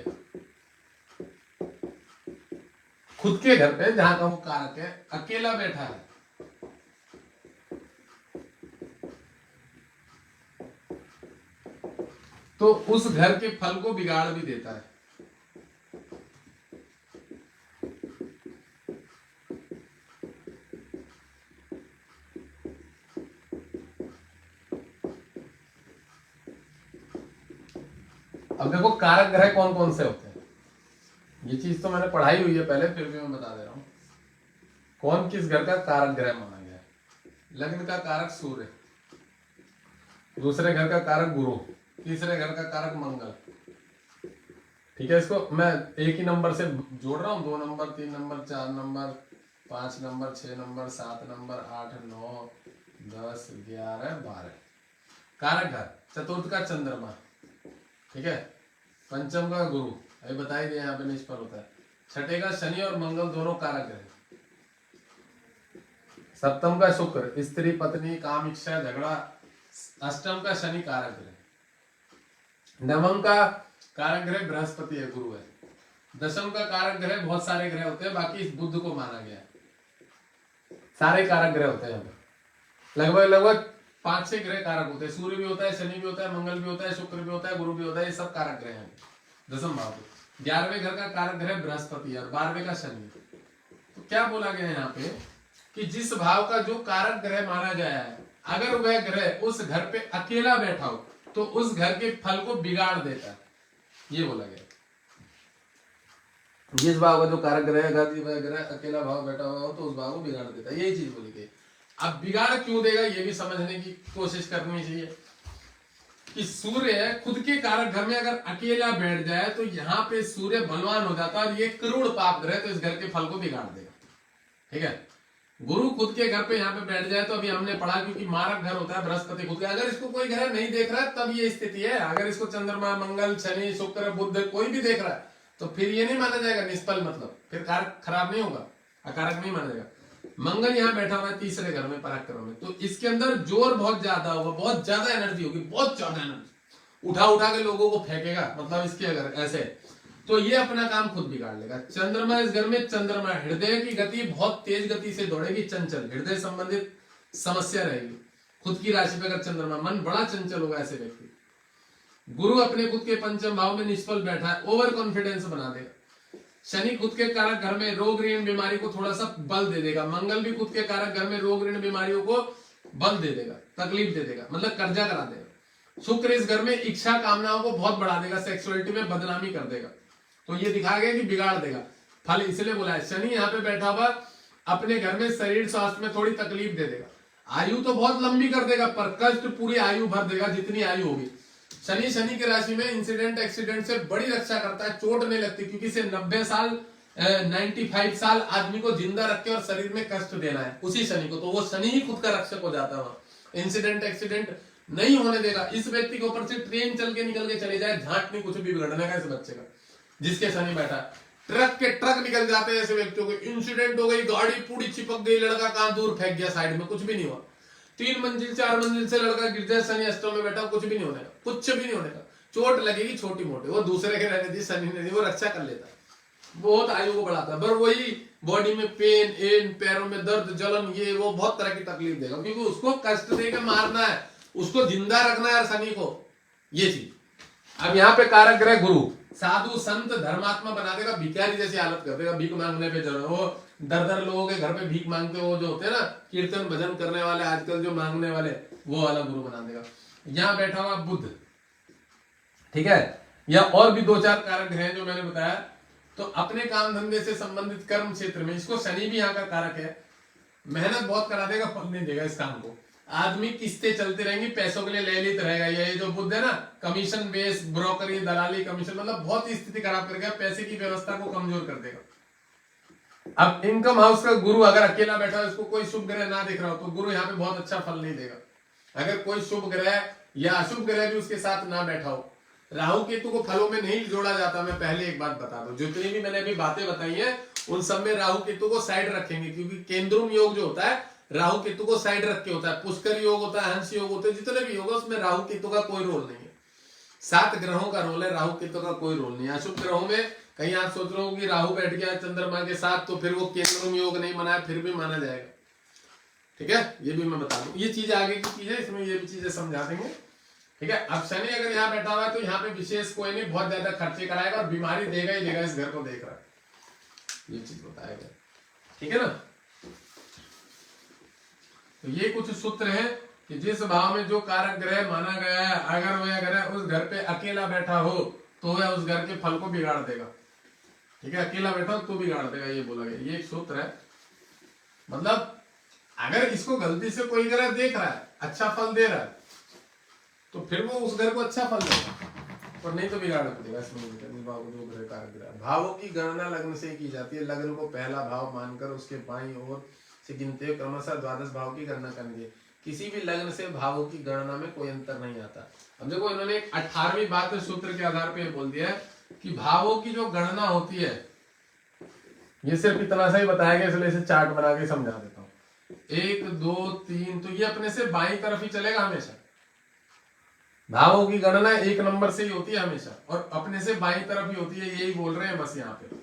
खुद के घर पे जहां का वो कारक है, अकेला बैठा है, तो उस घर के फल को बिगाड़ भी देता है। अब देखो कारक ग्रह कौन कौन से होते हैं, ये चीज तो मैंने पढ़ाई हुई है पहले, फिर भी मैं बता दे रहा हूं कौन किस घर का कारक ग्रह माना गया है। लग्न का कारक सूर्य, दूसरे घर का कारक गुरु, तीसरे घर का कारक मंगल। ठीक है, इसको मैं एक ही नंबर से जोड़ रहा हूं, 2 number, 3 number, 4 number, 5 number, 6 number, 7 number, 8, 9, 10, 11, 12 कारक घर। चतुर्थ का चंद्रमा, ठीक है, पंचम का गुरु, अभी बता ही दिया, यहाँ पे निष्फल होता है। छठे का शनि और मंगल दोनों कारक ग्रह। सप्तम का शुक्र, स्त्री पत्नी काम इच्छा झगड़ा। अष्टम का शनि कारक ग्रह। नवम का कारक ग्रह बृहस्पति है, गुरु है। दशम का कारक ग्रह बहुत सारे ग्रह होते हैं, बाकी इस बुध को माना गया है। सारे कारक ग्रह होते हैं, लगभग लगभग 5-6 ग्रह कारक होते हैं। सूर्य भी होता है, शनि भी होता है, मंगल भी होता है, शुक्र भी होता है, गुरु भी होता है, ये सब कारक ग्रह हैं दसम भाव के। 11वें घर का कारक ग्रह बृहस्पति है और 12वें का शनि। तो क्या बोला गया है यहाँ पे कि जिस भाव का जो कारक ग्रह माना गया है, अगर वह ग्रह उस घर पे अकेला बैठा हो तो उस घर के फल को बिगाड़ देता है, ये बोला गया। जिस भाव का जो कारक ग्रह है, वह ग्रह अकेला भाव बैठा हुआ हो तो उस भाव को बिगाड़ देता है, यही चीज बोली गई। अब बिगाड़ क्यों देगा ये भी समझने की कोशिश करनी चाहिए कि सूर्य खुद के कारक घर में अगर अकेला बैठ जाए तो यहाँ पे सूर्य बलवान हो जाता है और ये करोड़ पाप ग्रह तो इस घर के फल को बिगाड़ देगा। ठीक है, गुरु खुद के घर पे यहाँ पे बैठ जाए तो अभी हमने पढ़ा क्योंकि मारक घर होता है बृहस्पति खुद का, अगर इसको कोई ग्रह नहीं देख रहा है तब ये स्थिति है। अगर इसको चंद्रमा, मंगल, शनि, शुक्र, बुध कोई भी देख रहा है तो फिर ये नहीं माना जाएगा निष्फल, मतलब फिर कारक खराब नहीं होगा, अकारक नहीं माना जाएगा। मंगल यहाँ बैठा हुआ है तीसरे घर में, पराक्रम में, तो इसके अंदर जोर बहुत ज्यादा होगा, बहुत ज्यादा एनर्जी होगी, बहुत ज्यादा एनर्जी, उठा उठा के लोगों को फेंकेगा, मतलब इसके अगर ऐसे तो ये अपना काम खुद बिगाड़ लेगा। चंद्रमा इस घर में, चंद्रमा हृदय की गति बहुत तेज गति से दौड़ेगी, चंचल, हृदय संबंधित समस्या रहेगी। खुद की राशि पे अगर चंद्रमा, मन बड़ा चंचल होगा ऐसे व्यक्ति। गुरु अपने खुद के पंचम भाव में निष्फल बैठा है, ओवर कॉन्फिडेंस बना देगा। शनि खुद के कारक घर में रोग ऋण बीमारी को थोड़ा सा बल दे देगा। मंगल भी खुद के कारक घर में रोग ऋण बीमारियों को बल दे देगा, तकलीफ दे देगा, मतलब कर्जा करा देगा। शुक्र इस घर में इच्छा कामनाओं को बहुत बढ़ा देगा, सेक्सुअलिटी में बदनामी कर देगा, तो ये दिखा गया कि बिगाड़ देगा। फल इसलिए बोला है, शनि यहाँ पे बैठा हुआ अपने घर में शरीर स्वास्थ्य में थोड़ी तकलीफ दे देगा। आयु तो बहुत लंबी कर देगा पर कष्ट पूरी आयु भर देगा जितनी आयु होगी। शनि की राशि में इंसिडेंट एक्सीडेंट से बड़ी रक्षा करता है, चोट नहीं लगती, क्योंकि इसे 90 साल 95 साल आदमी को जिंदा रख के और शरीर में कष्ट देना है उसी शनि को, तो वो शनि ही खुद का रक्षक हो जाता है। इंसिडेंट एक्सीडेंट नहीं होने देगा। इस व्यक्ति के ऊपर से ट्रेन चल के निकल के चले जाए, झाट नहीं कुछ भी बिगड़ने का इस बच्चे का, जिसके शनि बैठा। ट्रक के ट्रक निकल जाते हैं ऐसे व्यक्तियों के, इंसिडेंट हो गई, गाड़ी पूरी चिपक गई, लड़का कहां दूर फेंक गया साइड में, कुछ भी नहीं हुआ। 3 मंजिल 4 मंजिल से लड़का गिर जाए, शनि अष्टम में बैठा, कुछ भी नहीं होने का, कुछ भी नहीं होने का। चोट लगेगी छोटी मोटी, वो दूसरे के रहने दी, शनि ने वो रक्षा कर लेता है, बहुत आयु को बढ़ाता है। पर वही बॉडी में पेन, एन, पैरों में दर्द, जलन, ये वो बहुत तरह की तकलीफ देगा, क्योंकि उसको कष्ट देकर मारना है, उसको जिंदा रखना है शनि को, ये चीज। अब यहाँ पे कारक ग्रह गुरु साधु संत धर्मात्मा बना देगा, भिखारी जैसी हालत कर देगा, भीख मांगने पे जरूर। वो दर लोगों के घर पे भीख मांगते हो जो होते हैं ना, कीर्तन भजन करने वाले आजकल जो मांगने वाले, वो वाला गुरु बना देगा। यहाँ बैठा हुआ बुध, ठीक है, या और भी 2-4 कारक हैं जो मैंने बताया। तो अपने काम धंधे से संबंधित कर्म क्षेत्र में, इसको शनि भी यहाँ का कारक है, मेहनत बहुत करा देगा, फल नहीं देगा इस काम को। आदमी किस्तें चलती रहेंगी, पैसों के लिए ललित रहेगा। ये जो बुद्ध है ना, कमीशन बेस, ब्रोकरी, दलाली, कमीशन, मतलब बहुत ही स्थिति खराब करेगा, पैसे की व्यवस्था को कमजोर कर देगा। अब इनकम हाउस का गुरु अगर अकेला बैठा है, उसको कोई शुभ ग्रह ना दिख रहा हो, तो गुरु यहाँ पे बहुत अच्छा फल नहीं देगा। अगर कोई शुभ ग्रह या अशुभ ग्रह भी उसके साथ ना बैठा हो, राहु केतु को फलों में नहीं जोड़ा जाता। मैं पहले एक बात बता दूं, जितनी भी मैंने अभी बातें बताई हैं उन सब में राहु केतु को साइड रखेंगे, क्योंकि केंद्रुम योग जो होता है राहु केतु को साइड रख के होता है। पुष्कर योग होता है, हंस योग होते हैं, जितने भी योग है उसमें राहु केतु का कोई रोल नहीं है। 7 ग्रहों का रोल है, राहु केतु का कोई रोल नहीं है। अशुभ ग्रहों में कहीं आप सोच रहे हो कि राहु बैठ गया चंद्रमा के साथ तो फिर वो केंद्रुम योग नहीं माना है, फिर भी माना जाएगा। ठीक है, ये भी मैं बता दूं, ये चीज आगे की चीज है, इसमें ये भी चीजें समझा देंगे। ठीक है, अब शनि अगर यहाँ बैठा हुआ है तो यहाँ पे विशेष कोई नहीं, बहुत ज्यादा खर्चे कराएगा और बीमारी देगा ही देगा, इस घर को देख रहा है, ये चीज बताएगा। ठीक है ना, तो ये कुछ सूत्र है कि जिस भाव में जो कारक ग्रह माना गया है, अगर वह ग्रह उस घर पे अकेला बैठा हो तो वह उस घर के फल को बिगाड़ देगा। ठीक है, अकेला बैठा हो तो बिगाड़ देगा, ये बोला गया। ये एक सूत्र है, मतलब अगर इसको गलती से कोई ग्रह देख रहा है, अच्छा फल दे रहा है, तो फिर वो उस घर को अच्छा फल देगा, और नहीं तो बिगाड़ देगा। भावों की गणना लग्न से की जाती है। लग्न को पहला भाव मानकर उसके बाईं ओर से गिनते हुए क्रमशः द्वादश भाव की गणना करनी है। किसी भी लग्न से भावों की गणना में कोई अंतर नहीं आता। अब देखो, इन्होंने 18वीं बात सूत्र के आधार पर बोल दिया है कि भावों की जो गणना होती है, ये सिर्फ इतना सा ही बताया गया, इसलिए इसे चार्ट बना के समझा देता हूँ। 1 2 3, तो ये अपने से बाईं तरफ ही चलेगा हमेशा। भावों की गणना 1 नंबर से ही होती है हमेशा, और अपने से बाईं तरफ ही होती है, यही बोल रहे हैं बस यहाँ पे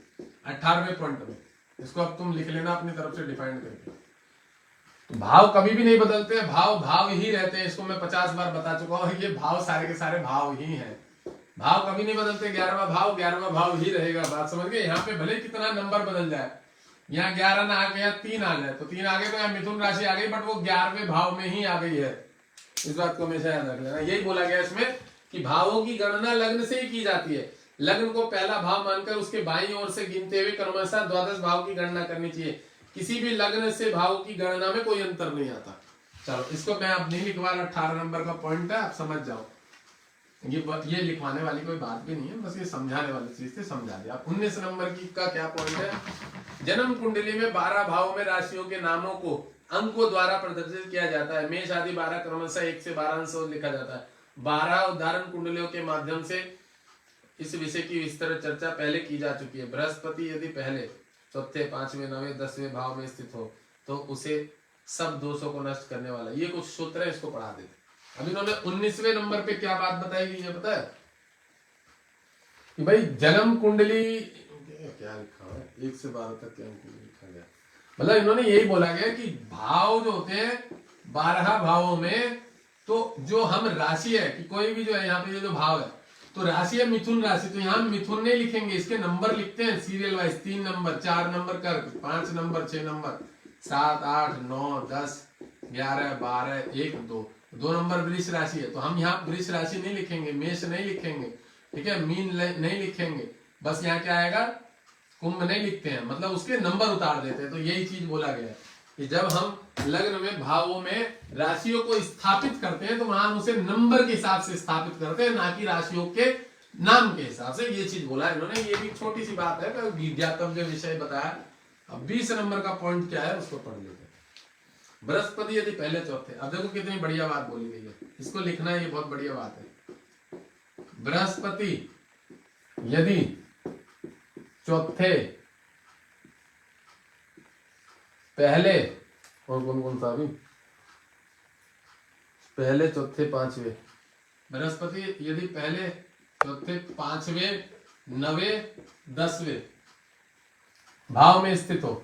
18वें पॉइंट में। इसको अब तुम लिख लेना अपनी तरफ से डिफाइन करके। तो भाव कभी भी नहीं बदलते हैं, भाव भाव ही रहते हैं। इसको मैं 50 बार बता चुका हूँ, ये भाव सारे के सारे भाव ही हैं। भाव कभी नहीं बदलते, 11वां भाव 11वां भाव ही रहेगा। बात समझ गए? यहाँ पे भले कितना नंबर बदल जाए, यहाँ 11 ना आ गया, 3 आ जाए, तो 3 आ गए तो यहाँ मिथुन राशि आ गई, बट वो 11वें भाव में ही आ गई है। इस बात को हमेशा याद रख लेना। यही बोला गया इसमें कि भावों की गणना लग्न से ही की जाती है। लग्न को पहला भाव मानकर उसके बाईं ओर से गिनते हुए क्रमशः द्वादश भाव की गणना करनी चाहिए। किसी भी लग्न से भावों की गणना में कोई अंतर नहीं आता। चलो, इसको मैं अब नहीं लिखवा रहा, 18 नंबर का पॉइंट है, आप समझ जाओ। ये लिखवाने वाली कोई बात भी नहीं है, बस ये समझाने वाली चीज से समझा दिया। 19 नंबर की का क्या पॉइंट है? जन्म कुंडली में 12 भावों में राशियों के नामों को अंकों द्वारा प्रदर्शित किया जाता है। मेष आदि 12 क्रमशः 1 से 12 अंश लिखा जाता है। 12 उदाहरण कुंडलियों के माध्यम से इस विषय की विस्तृत चर्चा पहले की जा चुकी है। बृहस्पति यदि पहले, चौथे, 5वें, 9वें, 10वें भाव में स्थित हो तो उसे सब दोषों को नष्ट करने वाला। ये कुछ सूत्र है, इसको पढ़ा देते। अब इन्होंने 19वें नंबर पे क्या बात बताई गई है पता है? कि भाई जन्म कुंडली क्या लिखा है, 1 से 12 तक क्या लिखा गया, मतलब इन्होंने यही बोला गया कि भाव जो होते हैं 12 भावों में, तो जो हम राशि है कि कोई भी जो है यहाँ पे ये जो भाव है, तो राशि है मिथुन राशि, तो यहाँ मिथुन नहीं लिखेंगे, इसके नंबर लिखते हैं सीरियल वाइज। 3 नंबर, 4 नंबर कर, 5 नंबर, 6 नंबर, 7 8 9 10 11 12 1 2 2 नंबर वृष राशि है, तो हम यहाँ वृष राशि नहीं लिखेंगे, मेष नहीं लिखेंगे, ठीक है, मीन नहीं लिखेंगे, बस यहाँ क्या आएगा, कुंभ नहीं लिखते हैं, मतलब उसके नंबर उतार देते हैं। तो यही चीज बोला गया है कि जब हम लग्न में भावों में राशियों को स्थापित करते हैं तो वहां उसे नंबर के हिसाब से स्थापित करते हैं, ना कि राशियों के नाम के हिसाब से। ये चीज बोला है इन्होंने। ये भी छोटी सी बात है, विद्यातव्य विषय बताया। अब 20 नंबर का पॉइंट क्या है उसको पढ़ लेते हैं। बृहस्पति यदि पहले, चौथे, अब देखो कितनी बढ़िया बात बोली गई है, इसको लिखना है, ये बहुत बढ़िया बात है। बृहस्पति यदि चौथे, पहले, और कौन कौन सा अभी, पहले, चौथे, 5वें, बृहस्पति यदि पहले, चौथे, 5वें, 9वें, 10वें भाव में स्थित हो,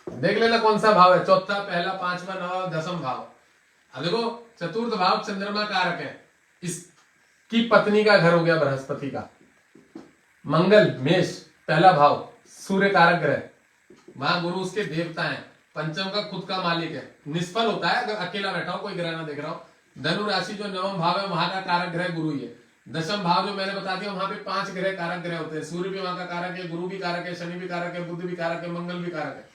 देख लेना कौन सा भाव है, चौथा, पहला, 5वां, 9वां, 10वां भाव। अब देखो चतुर्थ भाव चंद्रमा कारक है, इसकी पत्नी का घर हो गया बृहस्पति का। मंगल मेष पहला भाव, सूर्य कारक ग्रह, वहां गुरु उसके देवता हैं। पंचम का खुद का मालिक है, निष्फल होता है अगर अकेला बैठा हो, कोई ग्रह ना देख रहा हो। धनु राशि जो 9वां भाव है वहां का कारक ग्रह गुरु ही है। 10वां भाव जो मैंने बता दिया, वहां पे 5 ग्रह कारक ग्रह होते हैं। सूर्य भी वहां का कारक है, गुरु भी कारक है, शनि भी कारक है, बुध भी कारक है, मंगल भी कारक है।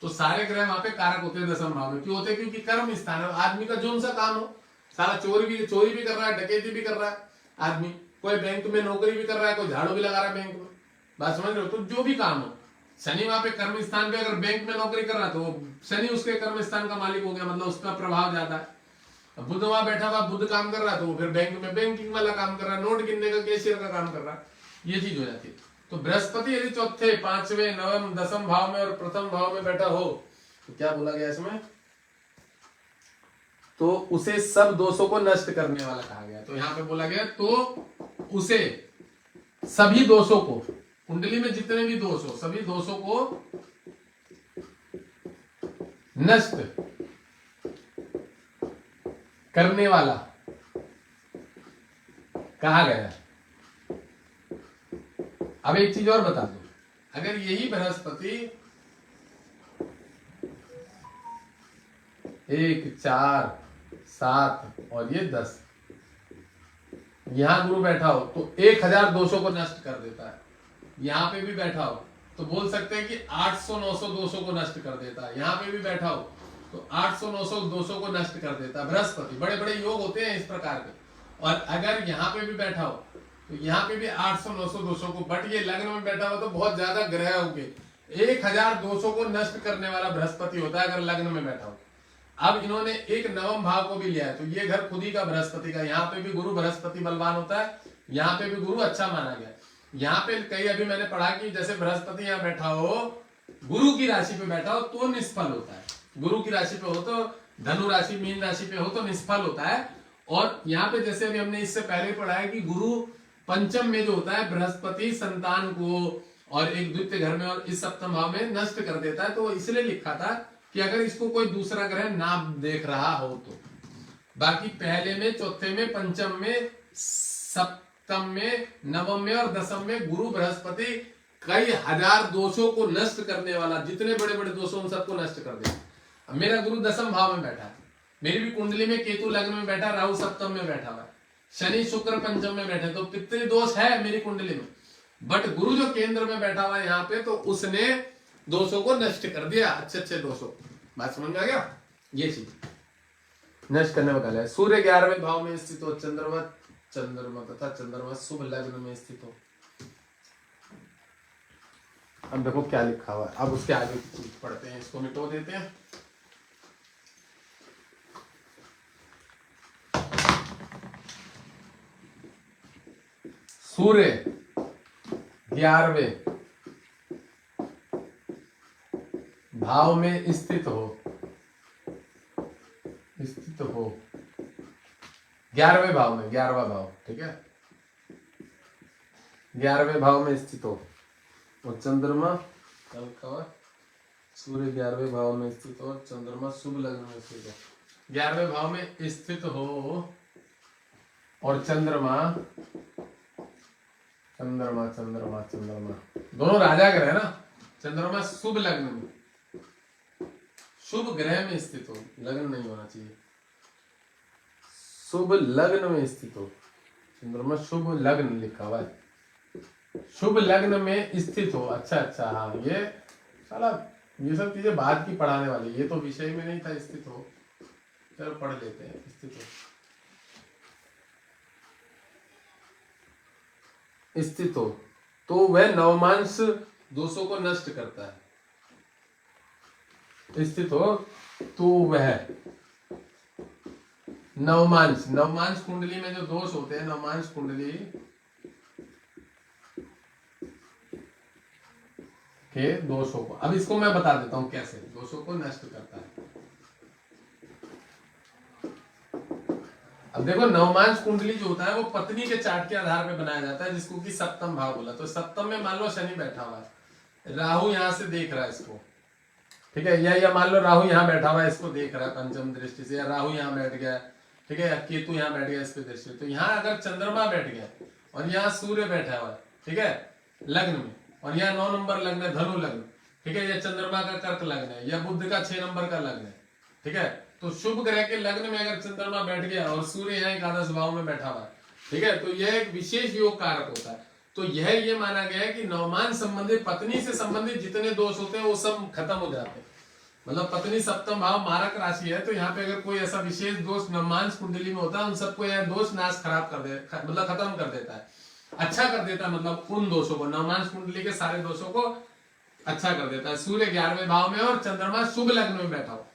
तो सारे ग्रह वहां पे कारक होते हैं दसम भाव में। क्यों होते हैं? क्योंकि कर्म स्थान है। आदमी का जो सा काम हो, सारा चोरी भी कर रहा है, डकैती भी कर रहा है आदमी, कोई बैंक में नौकरी भी कर रहा है, कोई झाड़ू भी लगा रहा है बैंक में, बात समझ रहे हो? तो जो भी काम हो, शनि वहां पे कर्म स्थान पे अगर बैंक में नौकरी कर रहा है तो शनि उसके कर्म स्थान का मालिक हो गया, मतलब उसका प्रभाव ज्यादा है। बुध वहां बैठा हुआ, बुध काम कर रहा है तो वो फिर बैंक में बैंकिंग वाला काम कर रहा है, नोट गिनने का, कैशियर का काम कर रहा है, ये चीज हो जाती है। तो बृहस्पति यदि चौथे, पांचवें, नवम, दसम भाव में और प्रथम भाव में बैठा हो तो क्या बोला गया इसमें? तो उसे सब दोषों को नष्ट करने वाला कहा गया। तो यहां पे बोला गया तो उसे सभी दोषों को, कुंडली में जितने भी दोष हो, सभी दोषों को नष्ट करने वाला कहा गया। अब एक चीज और बता दो, अगर यही बृहस्पति 1, 4, 7 और ये 10 यहां गुरु बैठा हो तो 1000 दोषों को नष्ट कर देता है। यहां पे भी बैठा हो तो बोल सकते हैं कि 800-900 दोषों को नष्ट कर देता है। यहां पे भी बैठा हो तो 800-900 दोषों को नष्ट कर देता है बृहस्पति। बड़े बड़े योग होते हैं इस प्रकार के। और अगर यहाँ पे भी बैठा हो तो यहाँ पे भी 800-900 दोषों को, बट ये लग्न में बैठा हो तो बहुत ज्यादा ग्रह होंगे, 1000 दोषों को नष्ट करने वाला बृहस्पति होता है अगर लग्न में बैठा हो। अब इन्होंने एक नवम भाव को भी लिया है तो ये घर खुद ही का बृहस्पति का, यहाँ पे भी गुरु बृहस्पति बलवान होता है, यहाँ पे भी गुरु अच्छा माना गया। यहाँ पे कई अभी मैंने पढ़ा कि जैसे बृहस्पति यहाँ बैठा हो, गुरु की राशि पे बैठा हो तो निष्फल होता है। गुरु की राशि पे हो तो, धनु राशि, मीन राशि पे हो तो निष्फल होता है। और यहाँ पे जैसे अभी हमने इससे पहले पढ़ा है कि गुरु पंचम में जो होता है, बृहस्पति संतान को और एक द्वितीय घर में और इस सप्तम भाव में नष्ट कर देता है। तो इसलिए लिखा था कि अगर इसको कोई दूसरा ग्रह ना देख रहा हो तो, बाकी पहले में, चौथे में, पंचम में, सप्तम में, नवम में और दसम में गुरु बृहस्पति कई हजार दोषों को नष्ट करने वाला, जितने बड़े बड़े दोषों उन सबको नष्ट कर देगा। अब मेरा गुरु दसम भाव में बैठा है, मेरी भी कुंडली में केतु लग्न में बैठा, राहु सप्तम में बैठा हुआ है, शनि शुक्र पंचम में बैठे, तो पितृ दोष है मेरी कुंडली में। बट गुरु जो केंद्र में बैठा हुआ है यहाँ पे, तो उसने दोषों को नष्ट कर दिया, अच्छे अच्छे दोषों। बात समझ में आ गया? ये चीज नष्ट करने वाला है। सूर्य 11वें भाव में स्थित हो, चंद्रमा तथा चंद्रमा शुभ लग्न में स्थित हो। अब देखो क्या लिखा हुआ है, अब उसके आगे पढ़ते हैं, इसको मिटो देते हैं। सूर्य 11वें भाव में स्थित हो 11वें भाव में, 11वां भाव, ठीक है, 11वें भाव में स्थित हो। और चंद्रमा क्या लिखा हुआ? सूर्य 11वें भाव में स्थित हो, चंद्रमा शुभ लग्न में स्थित हो। 11वें भाव में स्थित हो और चंद्रमा दोनों राजा ग्रह है ना। चंद्रमा शुभ लग्न में, शुभ ग्रह में स्थित हो, लग्न नहीं होना चाहिए, शुभ लग्न में स्थित हो। चंद्रमा शुभ लग्न लिखा हुआ है, शुभ लग्न में स्थित हो। अच्छा, हाँ, ये साला ये सब चीजें बाद की पढ़ाने वाली, ये तो विषय में नहीं था। स्थित हो, चलो पढ़ लेते हैं। स्थित हो तो वह नवमांश दोषों को नष्ट करता है। स्थित हो तो वह नवमांश कुंडली में जो दोष होते हैं, नवमांश कुंडली के दोषों को, अब इसको मैं बता देता हूं कैसे दोषों को नष्ट करता है। अब देखो, नवमांश कुंडली जो होता है वो पत्नी के चार्ट के आधार पे बनाया जाता है, जिसको कि सप्तम भाव बोला। तो सप्तम में मान लो शनि बैठा हुआ है, राहु यहां से देख रहा है इसको, ठीक है, या मान लो राहु यहाँ बैठा हुआ है, इसको देख रहा है पंचम दृष्टि से, या राहु यहाँ बैठ गया, ठीक है, या केतु यहाँ बैठ गया इस पे दृष्टि। तो यहाँ अगर चंद्रमा बैठ गया और यहाँ सूर्य बैठा हुआ है, ठीक है, लग्न में, और यहाँ 9 नंबर लग्न है, धनु लग्न, ठीक है, या चंद्रमा का कर्क लग्न है, या बुध का 6 नंबर का लग्न है, ठीक है। तो शुभ ग्रह के लग्न में अगर चंद्रमा बैठ गया और सूर्य यहाँ एकादश भाव में बैठा हुआ है, ठीक है, तो यह एक विशेष योग कारक होता है। तो यह ये माना गया है कि नवमान संबंधित, पत्नी से संबंधित जितने दोष होते हैं वो सब खत्म हो जाते हैं। मतलब पत्नी सप्तम भाव मारक राशि है, तो यहाँ पे अगर कोई ऐसा विशेष दोष नवमांश कुंडली में होता है, उन सबको यह दोष नाश खराब कर दे, मतलब खत्म कर देता है, अच्छा कर देता है, मतलब उन दोषों को, नवमांश कुंडली के सारे दोषों को अच्छा कर देता है। सूर्य 11वें भाव में और चंद्रमा शुभ लग्न में बैठा हो।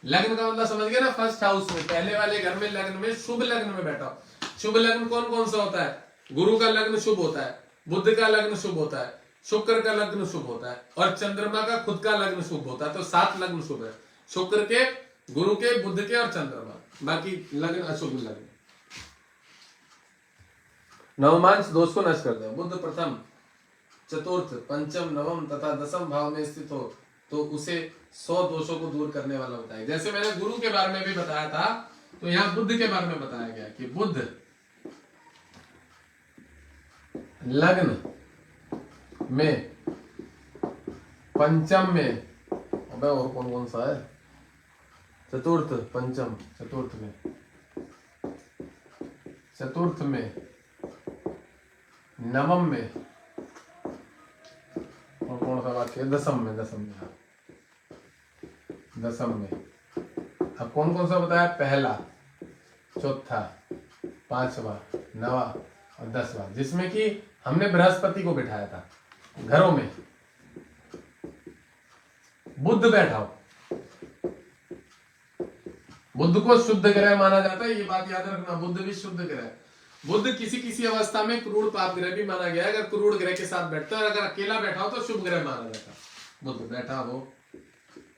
लग्न का मतलब समझ गए ना, फर्स्ट हाउस में, पहले वाले घर में लग्न में, शुभ लग्न में बैठा हो। शुभ लग्न कौन कौन सा होता है? गुरु का लग्न शुभ होता है, बुध का लग्न शुभ होता है, शुक्र का लग्न शुभ होता है, और चंद्रमा का खुद का लग्न शुभ होता है। तो 7 लग्न शुभ है, शुक्र के, गुरु के, बुध के और चंद्रमा, बाकी लग्न अशुभ लग्न। नवमांश दोष को नष्ट करता है। बुध प्रथम, चतुर्थ, पंचम, नवम तथा दसम भाव में स्थित हो तो उसे 100 दोषों को दूर करने वाला बताया। जैसे मैंने गुरु के बारे में भी बताया था, तो यहाँ बुध के बारे में बताया गया कि बुध लग्न में, पंचम में, अबे और कौन कौन सा है, चतुर्थ, पंचम, चतुर्थ में, नवम में, और कौन सा बात है, दसम में, दसम में। अब कौन कौन सा बताया? पहला, चौथा, पांचवा, नवा और 10वां, जिसमें कि हमने बृहस्पति को बिठाया था घरों में। बुध बैठा हो, बुध को शुद्ध ग्रह माना जाता है, ये बात याद रखना, बुध भी शुद्ध ग्रह। बुध किसी किसी अवस्था में क्रूर पाप ग्रह भी माना गया है, अगर क्रूर ग्रह के साथ बैठता है, अगर अकेला बैठा हो तो शुभ ग्रह माना जाता है। बुध बैठा हो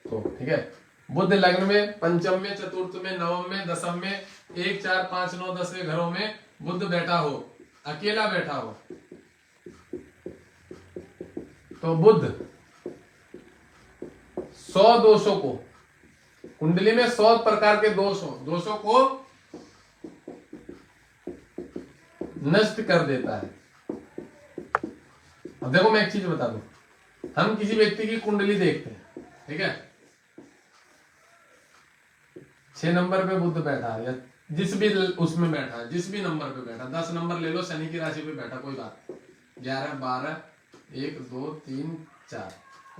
तो ठीक है। बुध लग्न में, पंचम में, चतुर्थ में, नवम में, दसम में, 1, 4, 5, 9, 10वें घरों में बुध बैठा हो, अकेला बैठा हो, तो बुध 100 दोषों को, कुंडली में 100 प्रकार के दोषों को नष्ट कर देता है। अब देखो मैं एक चीज बता दूं, हम किसी व्यक्ति की कुंडली देखते हैं, ठीक है, 6 नंबर पे बुध बैठा है, या जिस भी उसमें बैठा है, जिस भी नंबर पे बैठा, 10 नंबर ले लो, शनि की राशि पे बैठा, कोई बात, 11, 12, 1, 2, 3, 4,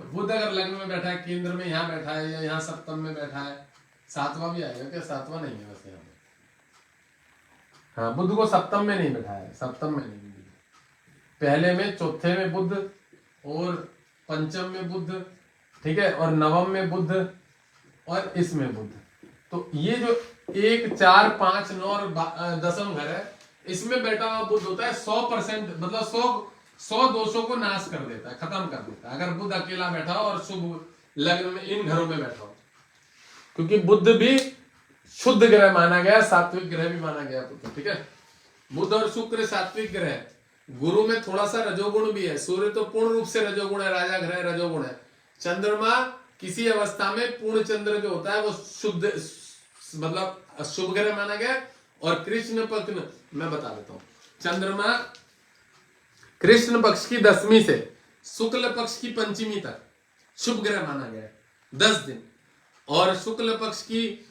बुध अगर लग्न में बैठा है, केंद्र में यहाँ बैठा है, या यहाँ सप्तम में बैठा है, 7वां भी आएगा क्या? 7वां नहीं है वैसे यहाँ पे, हाँ, बुध को सप्तम में नहीं बैठा है, सप्तम में नहीं, पहले में, चौथे में बुध, और पंचम में बुध, ठीक है, और नवम में बुध, और इसमें बुध। तो ये जो 1, 4, 5, 9 और 10वां घर है, इसमें बैठा हुआ बुध होता है 100%, मतलब 100 दोषों को नाश कर देता है, खत्म कर देता है, अगर बुध अकेला बैठा हो और शुभ लग्न में, इन घरों में बैठा हो, क्योंकि बुध भी शुद्ध ग्रह माना गया, सात्विक ग्रह भी माना गया बुध, ठीक है। बुध और शुक्र सात्विक ग्रह, गुरु में थोड़ा सा रजोगुण भी है, सूर्य तो पूर्ण रूप से रजोगुण है, राजा ग्रह रजोगुण है, चंद्रमा किसी अवस्था में पूर्ण चंद्र जो होता है वो शुद्ध, मतलब शुभ ग्रह माना गया। और कृष्ण पक्ष, मैं बता देता हूं, चंद्रमा कृष्ण पक्ष की 10वीं से शुक्ल पक्ष की 5वीं तक शुभ ग्रह माना गया है, 10 दिन, और शुक्ल पक्ष की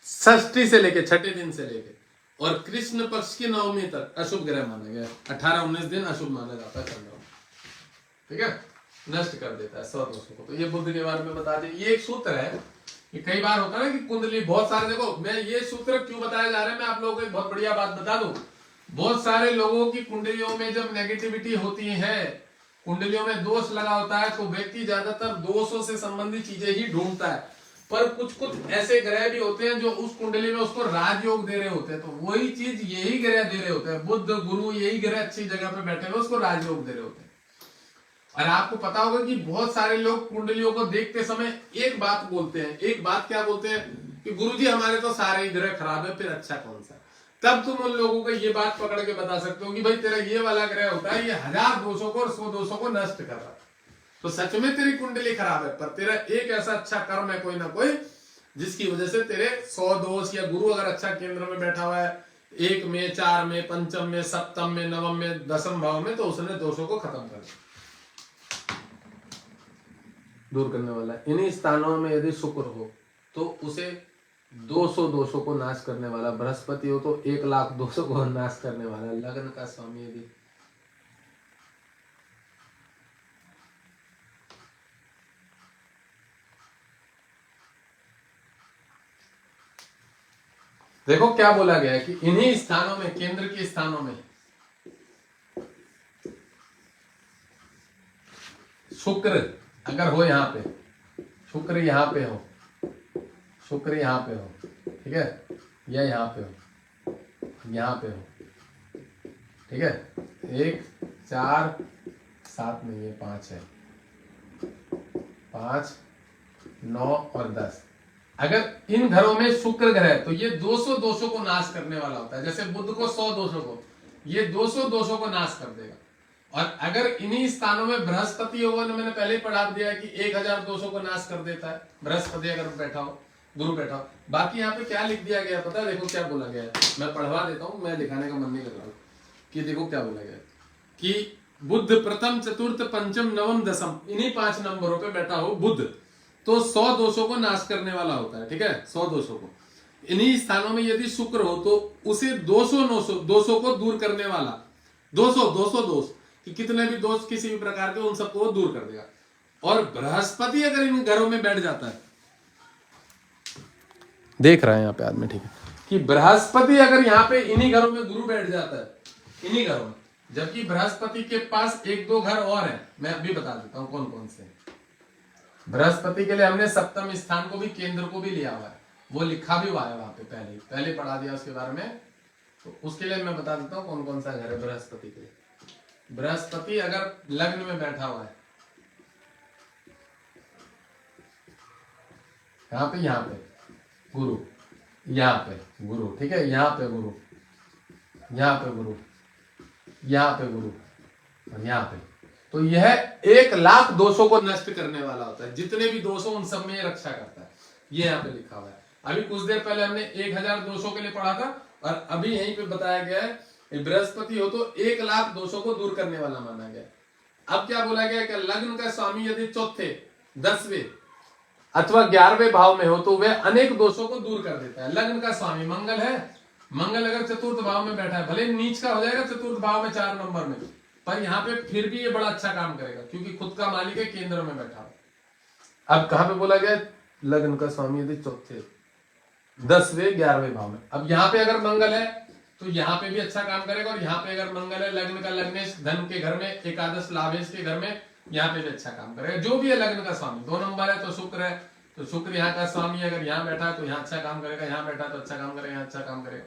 6ठी से लेके 6ठे दिन से लेके, और कृष्ण पक्ष की 9वीं तक अशुभ ग्रह माना गया, 18-19 दिन अशुभ माना जाता है चंद्रमा, ठीक है, नष्ट कर देता है 100 दोषों को। तो ये बुध के बारे में बता दें, ये एक सूत्र है कि कई बार होता है ना कि कुंडली बहुत सारे, देखो मैं ये सूत्र क्यों बताया जा रहा है, मैं आप लोगों को एक बहुत बढ़िया बात बता दूं, बहुत सारे लोगों की कुंडलियों में जब नेगेटिविटी होती है, कुंडलियों में दोष लगा होता है, तो व्यक्ति ज्यादातर दोषों से संबंधित चीजें ही ढूंढता है, पर कुछ कुछ ऐसे ग्रह भी होते हैं जो उस कुंडली में उसको राजयोग दे रहे होते हैं, तो वही चीज यही ग्रह दे रहे होते हैं, बुध गुरु यही ग्रह अच्छी जगह पे बैठे हुए उसको राजयोग दे रहे होते हैं। और आपको पता होगा कि बहुत सारे लोग कुंडलियों को देखते समय एक बात बोलते हैं, एक बात क्या बोलते हैं कि गुरुजी हमारे तो सारे ही ग्रह खराब है, फिर अच्छा कौन सा। तब तुम उन लोगों को ये बात पकड़ के बता सकते हो कि भाई तेरा ये वाला ग्रह होता है, ये 1000 दोषों को और 100 दोषों को नष्ट कर रहा है, तो सच में तेरी कुंडली खराब है, पर तेरा एक ऐसा अच्छा कर्म है कोई ना कोई जिसकी वजह से तेरे 100 दोष, या गुरु अगर अच्छा केंद्र में बैठा हुआ है 1 में, 4 में, पंचम में, सप्तम में, नवम में, 10वें भाव में, तो उसने दोषों को खत्म कर दिया, दूर करने वाला। इन्हीं स्थानों में यदि शुक्र हो तो उसे 200 दोषों को नाश करने वाला, बृहस्पति हो तो 1,00,000 दोषों को नाश करने वाला, लग्न का स्वामी यदि देखो क्या बोला गया है कि इन्हीं स्थानों में, केंद्र के स्थानों में शुक्र अगर हो, यहां पे शुक्र यहां पे हो, शुक्र यहां पे हो, ठीक है, या यहां पे हो, यहां पे हो, ठीक है, 1 4 7 नहीं है, 5 है, 5 9 और 10। अगर इन घरों में शुक्र ग्रह, तो ये 200 दोषों को नाश करने वाला होता है। जैसे बुध को 100 दोषों को, ये 200 दोषों को नाश कर देगा। और अगर इन्हीं स्थानों में बृहस्पति होगा, तो मैंने पहले ही पढ़ा दिया है कि 1000 दोषों को नाश कर देता है बृहस्पति अगर बैठा हो, गुरु बैठा हो। बाकी यहाँ पे क्या लिख दिया गया पता है? देखो क्या बोला गया है, मैं पढ़वा देता हूँ, मैं दिखाने का मन नहीं कर रहा हूँ कि देखो क्या बोला गया है कि बुध प्रथम चतुर्थ पंचम नवम दसम, इन्हीं 5 नंबरों पे बैठा हो बुध, तो 100 दोषों को नाश करने वाला होता है, ठीक है, 100 दोषों को। इन्हीं स्थानों में यदि शुक्र हो तो उसे 200 दोषों को दूर करने वाला, 200 दोष, कि कितने भी दोष किसी भी प्रकार के, उन सबको दूर कर देगा। और बृहस्पति अगर इन घरों में बैठ जाता है, देख रहे हैं यहाँ पे आदमी, ठीक है, कि बृहस्पति अगर यहाँ पे इन्हीं घरों में गुरु बैठ जाता है, इन्हीं घरों में, जबकि बृहस्पति के पास 1-2 घर और हैं, मैं अभी बता देता हूं कौन कौन से। बृहस्पति के लिए हमने सप्तम स्थान को भी, केंद्र को भी लिया हुआ है, वो लिखा भी हुआ है वहां पे, पहले पढ़ा दिया उसके बारे में। तो उसके लिए मैं बता देता हूँ कौन कौन सा घर है बृहस्पति के लिए। बृहस्पति अगर लग्न में बैठा हुआ है, यहाँ पे गुरु, यहाँ पे गुरु, ठीक है, यहाँ पे गुरु, यहाँ पे गुरु, यहाँ पे गुरु, और यहाँ पे, तो यह 1,00,000 दोषों को नष्ट करने वाला होता है। जितने भी दोष हो उन सब में ये रक्षा करता है, ये यहाँ पे लिखा हुआ है। अभी कुछ देर पहले हमने 1000 दोषों के लिए पढ़ा था, और अभी यहीं पे बताया गया है बृहस्पति हो तो 1,00,000 दोषों को दूर करने वाला माना गया। अब क्या बोला गया कि लग्न का स्वामी यदि चौथे, 10वें अथवा 11वें भाव में हो तो वह अनेक दोषों को दूर कर देता है। लग्न का स्वामी मंगल है, मंगल अगर चतुर्थ भाव में बैठा है, भले नीच का हो जाएगा चतुर्थ भाव में 4 नंबर में, पर यहाँ पे फिर भी ये बड़ा अच्छा काम करेगा, क्योंकि खुद का मालिक है, केंद्र में बैठा है। अब कहां पे बोला गया? लग्न का स्वामी यदि चौथे, 10वें 11वें भाव में। अब यहाँ पे अगर मंगल है तो यहाँ पे भी अच्छा काम करेगा, और यहाँ पे अगर मंगल है, लग्न का लग्नेश धन के घर में, एकादश लाभेश के घर में, यहाँ पे भी अच्छा काम करेगा। जो भी है लग्न का स्वामी, 2 नंबर है तो शुक्र है, तो शुक्र यहाँ का स्वामी अगर यहाँ बैठा है तो यहाँ अच्छा काम करेगा, यहाँ बैठा तो अच्छा काम करेगा, यहाँ अच्छा काम करेगा,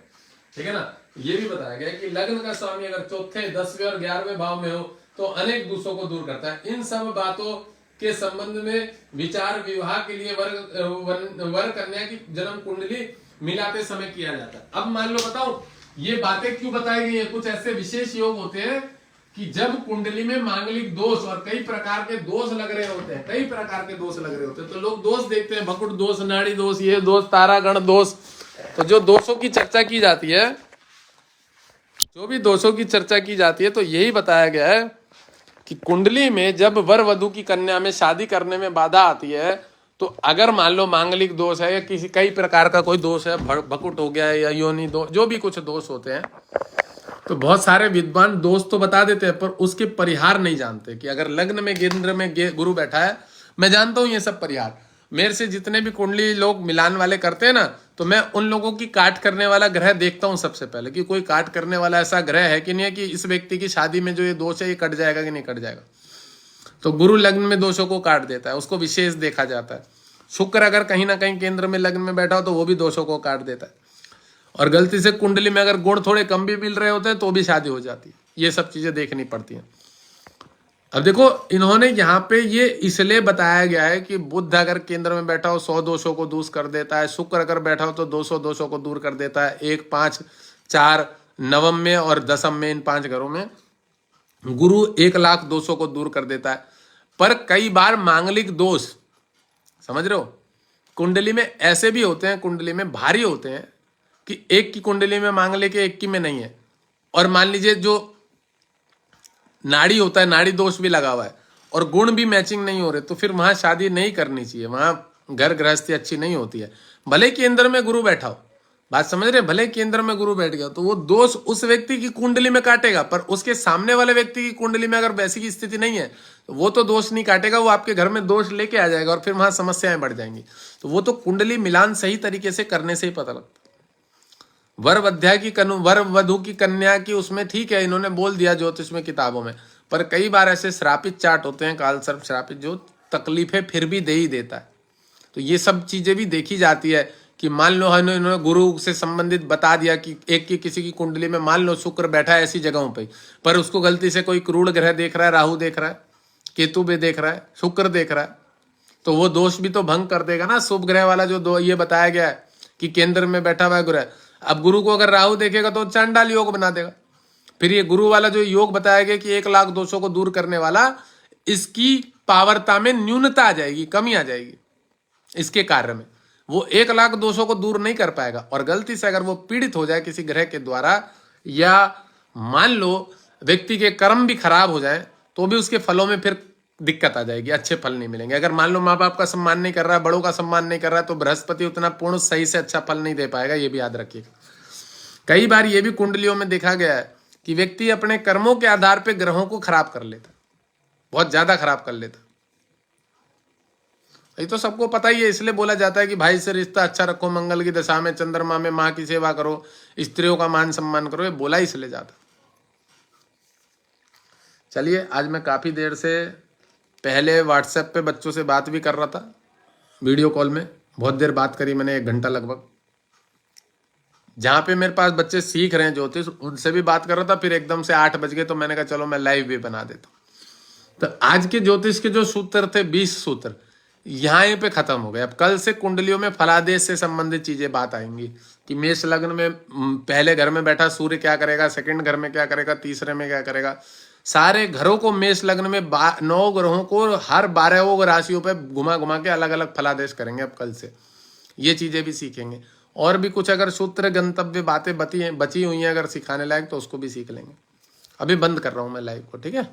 ठीक है ना। ये भी बताया गया कि लग्न का स्वामी अगर चौथे, 10वें और 11वें भाव में हो तो अनेक दोषों को दूर करता है। इन सब बातों के संबंध में विचार विवाह के लिए वर कन्या की जन्म कुंडली मिलाते समय किया जाता है। अब मान लो बताओ ये बातें क्यों बताई गई है? कुछ ऐसे विशेष योग होते हैं कि जब कुंडली में मांगलिक दोष और कई प्रकार के दोष लग रहे होते हैं, कई प्रकार के दोष लग रहे होते हैं, तो लोग दोष देखते हैं, भकुट दोष, नाड़ी दोष, ये दोष, तारागण दोष। तो जो दोषों की चर्चा की जाती है, जो भी दोषों की चर्चा की जाती है, तो यही बताया गया है कि कुंडली में जब वर वधु की कन्या में शादी करने में बाधा आती है, तो अगर मान लो मांगलिक दोष है या किसी कई प्रकार का कोई दोष है, भकुट हो गया है या योनि दोष, जो भी कुछ दोष होते हैं, तो बहुत सारे विद्वान दोष तो बता देते हैं पर उसके परिहार नहीं जानते। कि अगर लग्न में केंद्र में गुरु बैठा है, मैं जानता हूं ये सब परिहार, मेरे से जितने भी कुंडली लोग मिलान वाले करते हैं ना, तो मैं उन लोगों की काट करने वाला ग्रह देखता हूं सबसे पहले, कि कोई काट करने वाला ऐसा ग्रह है कि नहीं है कि इस व्यक्ति की शादी में जो ये दोष है ये कट जाएगा कि नहीं कट जाएगा। तो गुरु लग्न में दोषों को काट देता है, उसको विशेष देखा जाता है। शुक्र अगर कहीं ना कहीं केंद्र में लग्न में बैठा हो तो वो भी दोषों को काट देता है। और गलती से कुंडली में अगर गुण थोड़े कम भी मिल रहे होते हैं तो भी शादी हो जाती है। ये सब चीजें देखनी पड़ती हैं। अब देखो इन्होंने यहाँ पे ये इसलिए बताया गया है कि बुध अगर केंद्र में बैठा हो 100 दोषों को दूर कर देता है, शुक्र अगर बैठा हो तो 200 दोषों को दूर कर देता है। 1, 5, 4 नवम में और दसम में, इन 5 घरों में गुरु 1,00,000 दोषों को दूर कर देता है। पर कई बार मांगलिक दोष, समझ रहे हो, कुंडली में ऐसे भी होते हैं, कुंडली में भारी होते हैं कि एक की कुंडली में मांगलिक है, एक की में नहीं है। और मान लीजिए जो नाड़ी होता है, नाड़ी दोष भी लगा हुआ है और गुण भी मैचिंग नहीं हो रहे, तो फिर वहां शादी नहीं करनी चाहिए, वहां घर गृहस्थी अच्छी नहीं होती है। भले केंद्र में गुरु बैठा हो, बात समझ रहे, भले केंद्र में गुरु बैठ गया तो वो दोष उस व्यक्ति की कुंडली में काटेगा, पर उसके सामने वाले व्यक्ति की कुंडली में अगर वैसी की स्थिति नहीं है तो वो तो दोष नहीं काटेगा, वो आपके घर में दोष लेके आ जाएगा और फिर वहां समस्याएं बढ़ जाएंगी। तो वो तो कुंडली मिलान सही तरीके से करने से ही पता लगता है। वर वध्या की वर वधु की कन्या की, उसमें ठीक है, इन्होंने बोल दिया ज्योतिष में किताबों में, पर कई बार ऐसे श्रापित चार्ट होते हैं, काल सर्प श्रापित, जो तकलीफें फिर भी दे ही देता है। तो ये सब चीजें भी देखी जाती है कि मान लो इन्होंने गुरु से संबंधित बता दिया कि एक की किसी की कुंडली में मान लो शुक्र बैठा है ऐसी जगहों पे, पर उसको गलती से कोई क्रूर ग्रह देख रहा है, राहु देख रहा है, केतु भी देख रहा है, शुक्र देख रहा है, तो वो दोष भी तो भंग कर देगा ना। शुभ ग्रह वाला जो दो ये बताया गया है कि केंद्र में बैठा हुआ है ग्रह, अब गुरु को अगर राहु देखेगा तो चांडाल योग बना देगा। फिर ये गुरु वाला जो योग बताया गया कि 1,00,000 दोषों को दूर करने वाला, इसकी पावरता में न्यूनता आ जाएगी, कमी आ जाएगी इसके कार्य में, वो 1,00,000 दोषों को दूर नहीं कर पाएगा। और गलती से अगर वो पीड़ित हो जाए किसी ग्रह के द्वारा, या मान लो व्यक्ति के कर्म भी खराब हो जाए, तो भी उसके फलों में फिर दिक्कत आ जाएगी, अच्छे फल नहीं मिलेंगे। अगर मान लो माँ बाप का सम्मान नहीं कर रहा है, बड़ों का सम्मान नहीं कर रहा है, तो बृहस्पति उतना पूर्ण सही से अच्छा फल नहीं दे पाएगा, ये भी याद रखिएगा। कई बार ये भी कुंडलियों में देखा गया है कि व्यक्ति अपने कर्मों के आधार पर ग्रहों को खराब कर लेता, बहुत ज्यादा खराब कर लेता। ये तो सबको पता ही है, इसलिए बोला जाता है कि भाई से रिश्ता अच्छा रखो, मंगल की दशा में, चंद्रमा में माँ की सेवा करो, स्त्रियों का मान सम्मान करो, ये बोला इसलिए जाता। चलिए, आज मैं काफी देर से पहले व्हाट्सएप पे बच्चों से बात भी कर रहा था, वीडियो कॉल में बहुत देर बात करी मैंने, 1 घंटा लगभग, जहाँ पे मेरे पास बच्चे सीख रहे हैं ज्योतिष, उनसे भी बात कर रहा था। फिर एकदम से 8 बज गए, तो मैंने कहा चलो मैं लाइव भी बना देता हूँ। तो आज के ज्योतिष के जो सूत्र थे, 20 सूत्र, यहाँ पे खत्म हो गए। अब कल से कुंडलियों में फलादेश से संबंधित चीजें बात आएंगी कि मेष लग्न में पहले घर में बैठा सूर्य क्या करेगा, सेकंड घर में क्या करेगा, तीसरे में क्या करेगा। सारे घरों को, मेष लग्न में 9 ग्रहों को हर 12 राशियों पे घुमा घुमा के अलग अलग फलादेश करेंगे। अब कल से ये चीजें भी सीखेंगे, और भी कुछ अगर सूत्र गंतव्य बातें बची हुई हैं अगर सिखाने लायक, तो उसको भी सीख लेंगे। अभी बंद कर रहा हूँ मैं लाइव को, ठीक है।